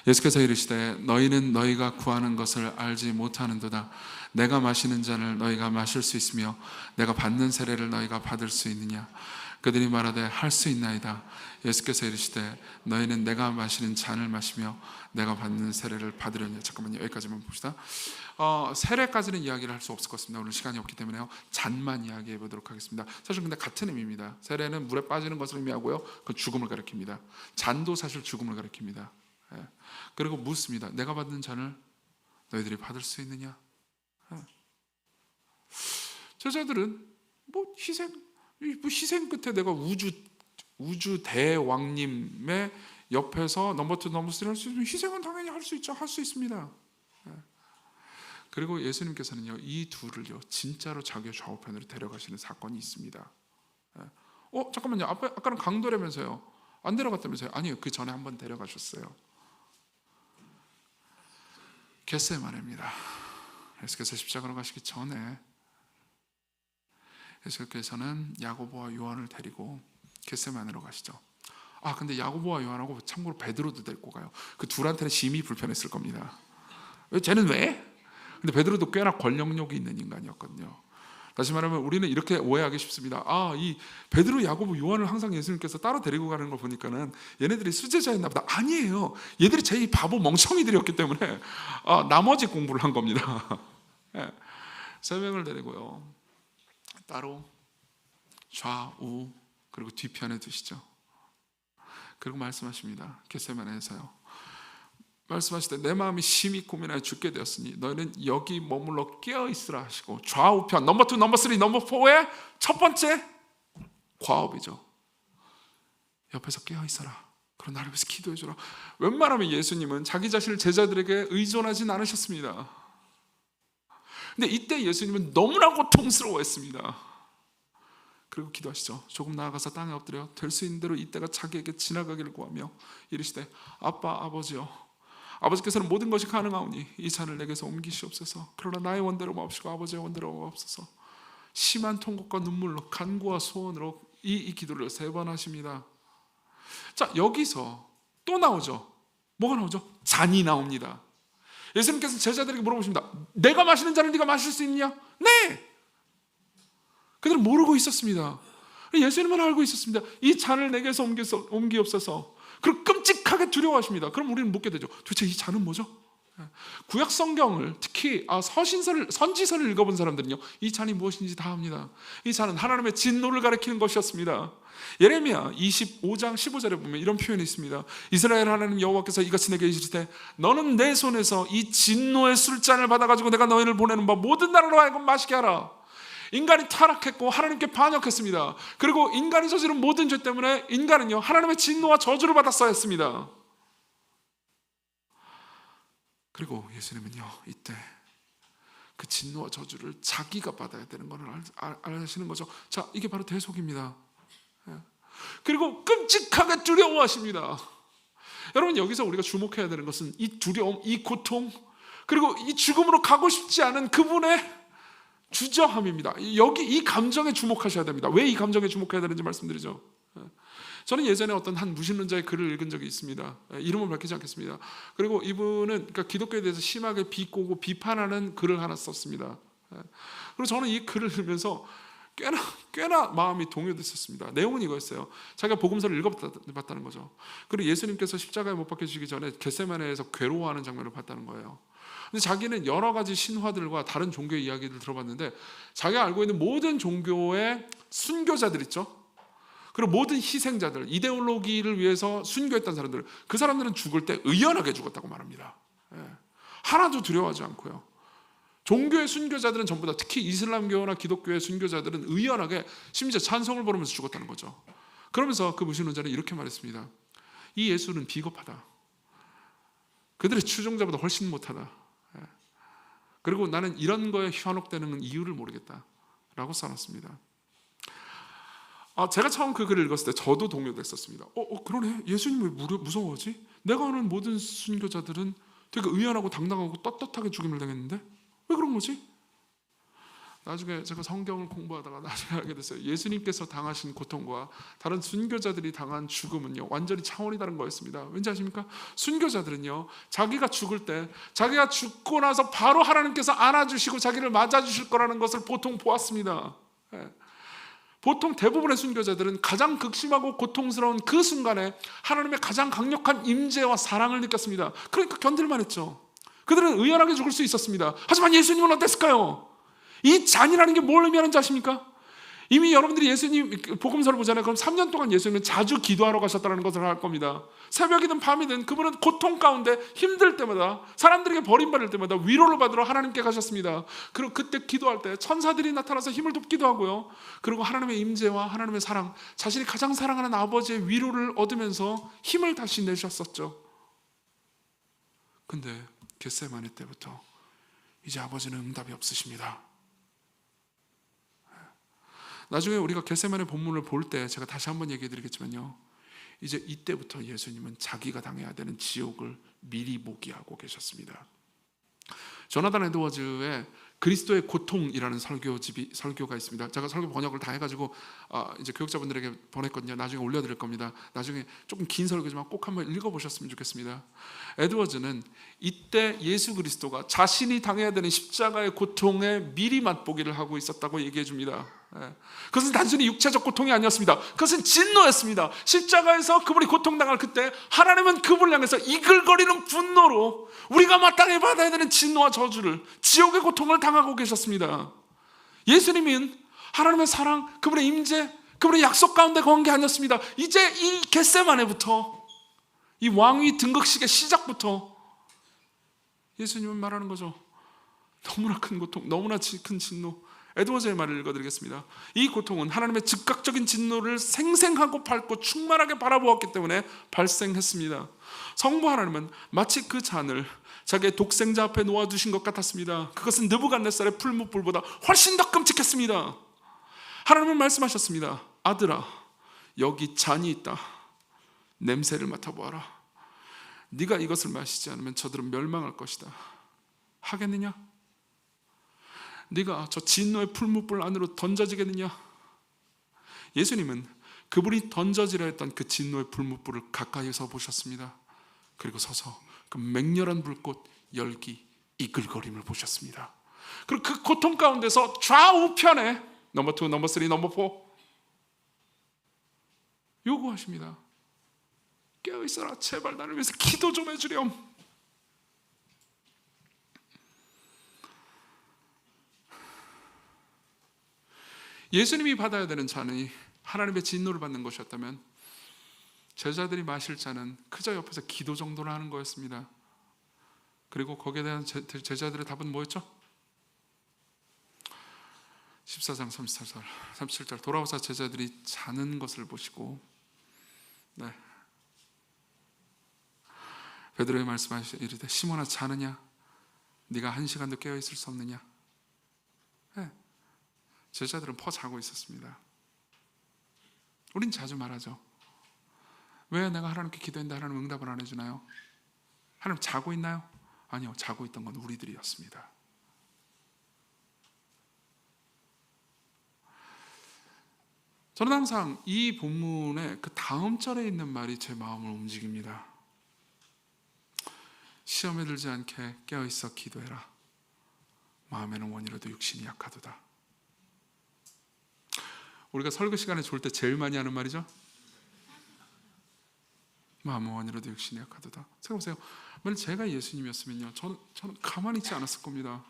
예수께서 이르시되 너희는 너희가 구하는 것을 알지 못하는도다. 내가 마시는 잔을 너희가 마실 수 있으며 내가 받는 세례를 너희가 받을 수 있느냐. 그들이 말하되 할 수 있나이다. 예수께서 이르시되 너희는 내가 마시는 잔을 마시며 내가 받는 세례를 받으려냐. 잠깐만요, 여기까지만 봅시다. 세례까지는 이야기를 할 수 없을 것 같습니다. 오늘 시간이 없기 때문에요. 잔만 이야기해 보도록 하겠습니다. 사실 근데 같은 의미입니다. 세례는 물에 빠지는 것을 의미하고요, 그 죽음을 가리킵니다. 잔도 사실 죽음을 가리킵니다. 예. 그리고 묻습니다. 내가 받는 잔을 너희들이 받을 수 있느냐. 예. 제자들은 희생 끝에 내가 우주 대왕님의 옆에서 넘버 2, 넘버 3 할 수 있으면 희생은 당연히 할 수 있죠. 할 수 있습니다. 그리고 예수님께서는요, 이 둘을요 진짜로 자기의 좌우편으로 데려가시는 사건이 있습니다. 잠깐만요, 아까는 강도라면서요, 안 데려갔다면서요? 아니요, 그 전에 한번 데려가셨어요. 겟세마네입니다. 예수께서 십자가로 가시기 전에 예수께서는 야고보와 요한을 데리고 겟세마네로 가시죠. 근데 야고보와 요한하고 참고로 베드로도 데리고 가요. 그 둘한테는 심히 불편했을 겁니다. 쟤는 왜? 근데 베드로도 꽤나 권력력이 있는 인간이었거든요. 다시 말하면 우리는 이렇게 오해하기 쉽습니다. 이 베드로, 야고보, 요한을 항상 예수님께서 따로 데리고 가는 걸 보니까는 얘네들이 수제자였나 보다. 아니에요. 얘들이 제일 바보 멍청이들이었기 때문에 나머지 공부를 한 겁니다. 세 명을 데리고요, 따로 좌우 그리고 뒤편에 두시죠. 그리고 말씀하십니다. 겟세마네에서요, 말씀하실 때 내 마음이 심히 고민하여 죽게 되었으니 너희는 여기 머물러 깨어있으라 하시고, 좌우편 넘버 2, 넘버 3, 넘버 4의 첫 번째 과업이죠. 옆에서 깨어있어라. 그럼 나를 위해서 기도해주라. 웬만하면 예수님은 자기 자신을 제자들에게 의존하진 않으셨습니다. 근데 이때 예수님은 너무나 고통스러워했습니다. 그리고 기도하시죠. 조금 나아가서 땅에 엎드려 될 수 있는 대로 이때가 자기에게 지나가기를 구하며 이르시되 아빠, 아버지여, 아버지께서는 모든 것이 가능하오니 이 잔을 내게서 옮기시옵소서. 그러나 나의 원대로 마옵시고 아버지의 원대로 마옵소서. 심한 통곡과 눈물로 간구와 소원으로 이 기도를 3번 하십니다. 자, 여기서 또 나오죠. 뭐가 나오죠? 잔이 나옵니다. 예수님께서 제자들에게 물어보십니다. 내가 마시는 잔을 네가 마실 수 있느냐? 네! 그들은 모르고 있었습니다. 예수님은 알고 있었습니다. 이 잔을 내게서 옮기옵소서. 그리고 끔찍하게 두려워하십니다. 그럼 우리는 묻게 되죠. 도대체 이 잔은 뭐죠? 구약 성경을, 특히 선지서를 읽어본 사람들은요, 이 잔이 무엇인지 다 압니다. 이 잔은 하나님의 진노를 가리키는 것이었습니다. 예레미야 25장 15절에 보면 이런 표현이 있습니다. 이스라엘 하나님 여호와께서 이같이 내게 이르시되 너는 내 손에서 이 진노의 술잔을 받아가지고 내가 너희를 보내는 바 모든 나라로 하여금 마시게 하라. 인간이 타락했고 하나님께 반역했습니다. 그리고 인간이 저지른 모든 죄 때문에 인간은요, 하나님의 진노와 저주를 받았어야 했습니다. 그리고 예수님은요, 이때 그 진노와 저주를 자기가 받아야 되는 것을 아시는 거죠. 자, 이게 바로 대속입니다. 그리고 끔찍하게 두려워하십니다. 여러분, 여기서 우리가 주목해야 되는 것은 이 두려움, 이 고통, 그리고 이 죽음으로 가고 싶지 않은 그분의 주저함입니다. 여기 이 감정에 주목하셔야 됩니다. 왜 이 감정에 주목해야 되는지 말씀드리죠. 저는 예전에 어떤 한 무신론자의 글을 읽은 적이 있습니다. 이름은 밝히지 않겠습니다. 그리고 이분은 그러니까 기독교에 대해서 심하게 비꼬고 비판하는 글을 하나 썼습니다. 그리고 저는 이 글을 읽으면서 꽤나 마음이 동요됐었습니다. 내용은 이거였어요. 자기가 복음서를 읽어봤다는 거죠. 그리고 예수님께서 십자가에 못 박혀주시기 전에 겟세마네에서 괴로워하는 장면을 봤다는 거예요. 근데 자기는 여러 가지 신화들과 다른 종교의 이야기를 들어봤는데, 자기가 알고 있는 모든 종교의 순교자들 있죠, 그리고 모든 희생자들, 이데올로기를 위해서 순교했던 사람들, 그 사람들은 죽을 때 의연하게 죽었다고 말합니다. 하나도 두려워하지 않고요. 종교의 순교자들은 전부 다, 특히 이슬람교나 기독교의 순교자들은 의연하게 심지어 찬송을 부르면서 죽었다는 거죠. 그러면서 그 무신론자는 이렇게 말했습니다. 이 예수는 비겁하다. 그들의 추종자보다 훨씬 못하다. 그리고 나는 이런 거에 현혹되는 이유를 모르겠다 라고 써놨습니다. 제가 처음 그 글을 읽었을 때 저도 동요됐었습니다. 그러네. 예수님 왜 무서워하지? 내가 아는 모든 순교자들은 되게 의연하고 당당하고 떳떳하게 죽임을 당했는데 왜 그런 거지? 나중에 제가 성경을 공부하다가 나중에 알게 됐어요. 예수님께서 당하신 고통과 다른 순교자들이 당한 죽음은요, 완전히 차원이 다른 거였습니다. 왠지 아십니까? 순교자들은요, 자기가 죽을 때, 자기가 죽고 나서 바로 하나님께서 안아주시고 자기를 맞아주실 거라는 것을 보통 보았습니다. 보통 대부분의 순교자들은 가장 극심하고 고통스러운 그 순간에 하나님의 가장 강력한 임재와 사랑을 느꼈습니다. 그러니까 견딜만 했죠. 그들은 의연하게 죽을 수 있었습니다. 하지만 예수님은 어땠을까요? 이 잔이라는 게 뭘 의미하는지 아십니까? 이미 여러분들이 예수님 복음서를 보잖아요. 그럼 3년 동안 예수님은 자주 기도하러 가셨다는 것을 알 겁니다. 새벽이든 밤이든 그분은 고통 가운데 힘들 때마다, 사람들에게 버림받을 때마다 위로를 받으러 하나님께 가셨습니다. 그리고 그때 기도할 때 천사들이 나타나서 힘을 돕기도 하고요. 그리고 하나님의 임재와 하나님의 사랑, 자신이 가장 사랑하는 아버지의 위로를 얻으면서 힘을 다시 내셨었죠. 근데 겟세마네 때부터 이제 아버지는 응답이 없으십니다. 나중에 우리가 겟세마네 본문을 볼 때 제가 다시 한번 얘기해 드리겠지만요, 이제 이때부터 예수님은 자기가 당해야 되는 지옥을 미리 모기하고 계셨습니다. 조나단 에드워즈의 그리스도의 고통이라는 설교가 있습니다. 제가 설교 번역을 다 해가지고 이제 교육자분들에게 보냈거든요. 나중에 올려드릴 겁니다. 나중에 조금 긴 설교지만 꼭 한번 읽어보셨으면 좋겠습니다. 에드워즈는 이때 예수 그리스도가 자신이 당해야 되는 십자가의 고통에 미리 맛보기를 하고 있었다고 얘기해 줍니다. 그것은 단순히 육체적 고통이 아니었습니다. 그것은 진노였습니다. 십자가에서 그분이 고통당할 그때 하나님은 그분을 향해서 이글거리는 분노로 우리가 마땅히 받아야 되는 진노와 저주를, 지옥의 고통을 당하고 계셨습니다. 예수님은 하나님의 사랑, 그분의 임재, 그분의 약속 가운데 건 게 아니었습니다. 이제 이 겟세마네부터, 이 왕위 등극식의 시작부터 예수님은 말하는 거죠. 너무나 큰 고통, 너무나 큰 진노. 에드워즈의 말을 읽어드리겠습니다. 이 고통은 하나님의 즉각적인 진노를 생생하고 밝고 충만하게 바라보았기 때문에 발생했습니다. 성부 하나님은 마치 그 잔을 자기의 독생자 앞에 놓아두신 것 같았습니다. 그것은 느부갓네살의 풀무불보다 훨씬 더 끔찍했습니다. 하나님은 말씀하셨습니다. 아들아, 여기 잔이 있다. 냄새를 맡아보아라. 네가 이것을 마시지 않으면 저들은 멸망할 것이다. 하겠느냐? 네가 저 진노의 풀무불 안으로 던져지겠느냐? 예수님은 그분이 던져지려 했던 그 진노의 풀무불을 가까이서 보셨습니다. 그리고 서서 그 맹렬한 불꽃, 열기, 이글거림을 보셨습니다. 그리고 그 고통 가운데서 좌우편에 넘버 2, 넘버 3, 넘버 4 요구하십니다. 깨어있어라. 제발 나를 위해서 기도 좀 해주렴. 예수님이 받아야 되는 잔이 하나님의 진노를 받는 것이었다면 제자들이 마실 잔은 그저 옆에서 기도 정도로 하는 거였습니다. 그리고 거기에 대한 제자들의 답은 뭐였죠? 14장 37절 돌아오사 제자들이 자는 것을 보시고 베드로의 말씀하시되 이르되 시몬아 자느냐? 네가 1시간도 깨어있을 수 없느냐? 제자들은 퍼 자고 있었습니다. 우린 자주 말하죠. 왜 내가 하나님께 기도했는데 하나님 응답을 안 해주나요? 하나님 자고 있나요? 아니요, 자고 있던 건 우리들이었습니다. 저는 항상 이 본문의 그 다음 절에 있는 말이 제 마음을 움직입니다. 시험에 들지 않게 깨어있어 기도해라. 마음에는 원이라도 육신이 약하도다. 우리가 설교 시간에 좋을 때 제일 많이 하는 말이죠. 마음은 원이라도 육신이 약하도다. 생각해보세요. 만약 제가 예수님이었으면요, 저는 가만히 있지 않았을 겁니다.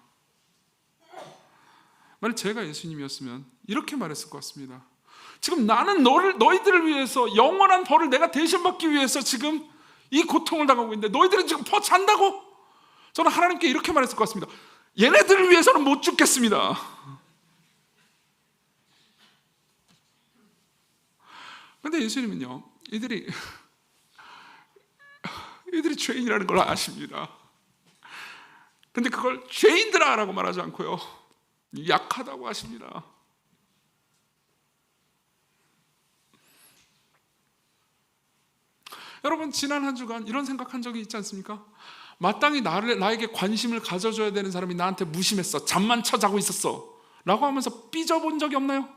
만약 제가 예수님이었으면 이렇게 말했을 것 같습니다. 지금 나는 너희들을 위해서 영원한 벌을 내가 대신 받기 위해서 지금 이 고통을 당하고 있는데 너희들은 지금 퍼 잔다고? 저는 하나님께 이렇게 말했을 것 같습니다. 얘네들을 위해서는 못 죽겠습니다. 그런데 예수님은요, 이들이 죄인이라는 걸 아십니다. 근데 그걸 죄인들아 라고 말하지 않고요, 약하다고 하십니다. 여러분, 지난 한 주간 이런 생각한 적이 있지 않습니까? 마땅히 나에게 관심을 가져줘야 되는 사람이 나한테 무심했어. 잠만 쳐자고 있었어. 라고 하면서 삐져본 적이 없나요?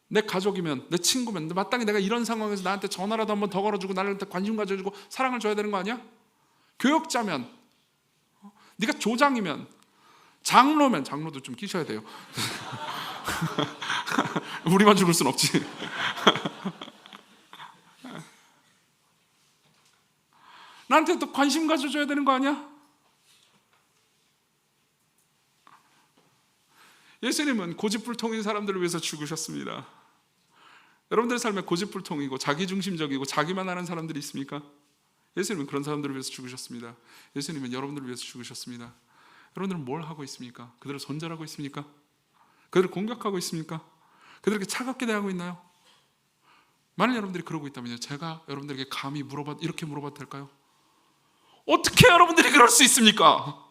내 가족이면, 내 친구면 마땅히 내가 이런 상황에서 나한테 전화라도 한번 더 걸어주고 나한테 관심 가져주고 사랑을 줘야 되는 거 아니야? 교역자면, 네가 조장이면, 장로면, 장로도 좀 끼셔야 돼요. 우리만 죽을 순 없지. 나한테 또 관심 가져줘야 되는 거 아니야? 예수님은 고집불통인 사람들을 위해서 죽으셨습니다. 여러분들의 삶에 고집불통이고 자기중심적이고 자기만 아는 사람들이 있습니까? 예수님은 그런 사람들을 위해서 죽으셨습니다. 예수님은 여러분들을 위해서 죽으셨습니다. 여러분들은 뭘 하고 있습니까? 그들을 손절하고 있습니까? 그들을 공격하고 있습니까? 그들에게 차갑게 대하고 있나요? 만일 여러분들이 그러고 있다면요, 제가 여러분들에게 감히 이렇게 물어봐도 될까요? 어떻게 여러분들이 그럴 수 있습니까?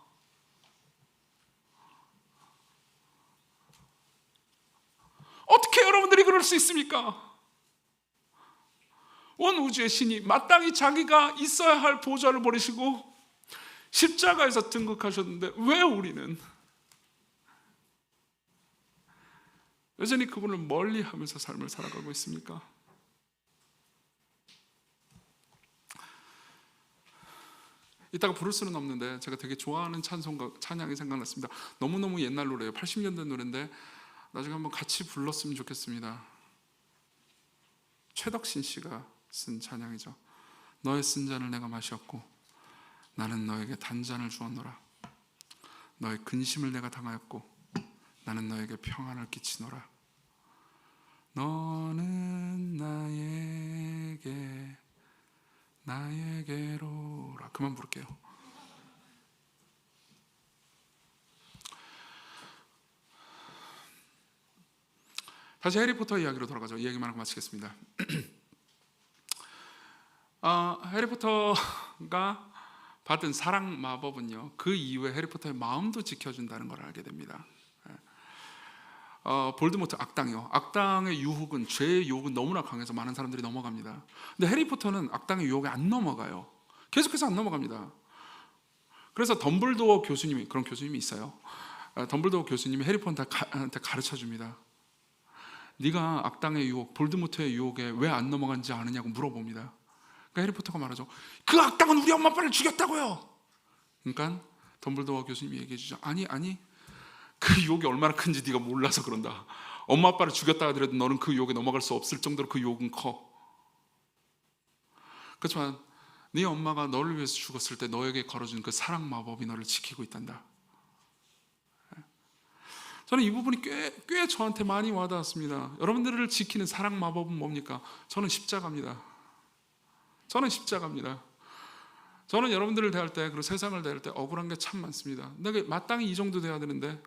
어떻게 여러분들이 그럴 수 있습니까? 온 우주의 신이 마땅히 자기가 있어야 할 보좌를 버리시고 십자가에서 등극하셨는데 왜 우리는 여전히 그분을 멀리하면서 삶을 살아가고 있습니까? 이따가 부를 수는 없는데 제가 되게 좋아하는 찬양이 생각났습니다. 너무너무 옛날 노래예요. 80년대 노래인데 나중에 한번 같이 불렀으면 좋겠습니다. 최덕신 씨가 쓴 찬양이죠. 너의 쓴 잔을 내가 마셨고 나는 너에게 단잔을 주었노라. 너의 근심을 내가 당하였고 나는 너에게 평안을 끼치노라. 너는 나에게로라. 그만 부를게요. 다시 해리포터 이야기로 돌아가죠. 이 얘기만 하고 마치겠습니다. 해리포터가 받은 사랑 마법은요, 그 이후에 해리포터의 마음도 지켜준다는 걸 알게 됩니다. 볼드모트 악당이요. 악당의 유혹은, 죄의 유혹은 너무나 강해서 많은 사람들이 넘어갑니다. 근데 해리포터는 악당의 유혹에 안 넘어가요. 계속해서 안 넘어갑니다. 그래서 덤블도어 교수님이, 그런 교수님이 있어요. 덤블도어 교수님이 해리포터한테 가르쳐 줍니다. 네가 악당의 유혹, 볼드모트의 유혹에 왜 안 넘어간지 아느냐고 물어봅니다. 그러니까 해리포터가 말하죠. 그 악당은 우리 엄마 아빠를 죽였다고요. 그러니까 덤블도어 교수님이 얘기해 주죠. 아니 그 유혹이 얼마나 큰지 네가 몰라서 그런다. 엄마 아빠를 죽였다 하더라도 너는 그 유혹에 넘어갈 수 없을 정도로 그 유혹은 커. 그렇지만 네 엄마가 너를 위해서 죽었을 때 너에게 걸어준 그 사랑 마법이 너를 지키고 있단다. 저는 이 부분이 꽤 저한테 많이 와닿았습니다. 여러분들을 지키는 사랑 마법은 뭡니까? 저는 십자가입니다. 저는 여러분들을 대할 때, 그리고 세상을 대할 때 억울한 게 참 많습니다. 내가 마땅히 이 정도 돼야 되는데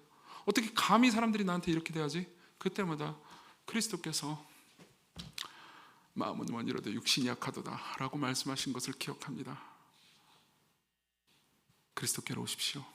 어떻게 감히 사람들이 나한테 이렇게 대하지? 그때마다 그리스도께서 마음은 원이로되 육신이 약하도다 라고 말씀하신 것을 기억합니다. 그리스도께로 오십시오.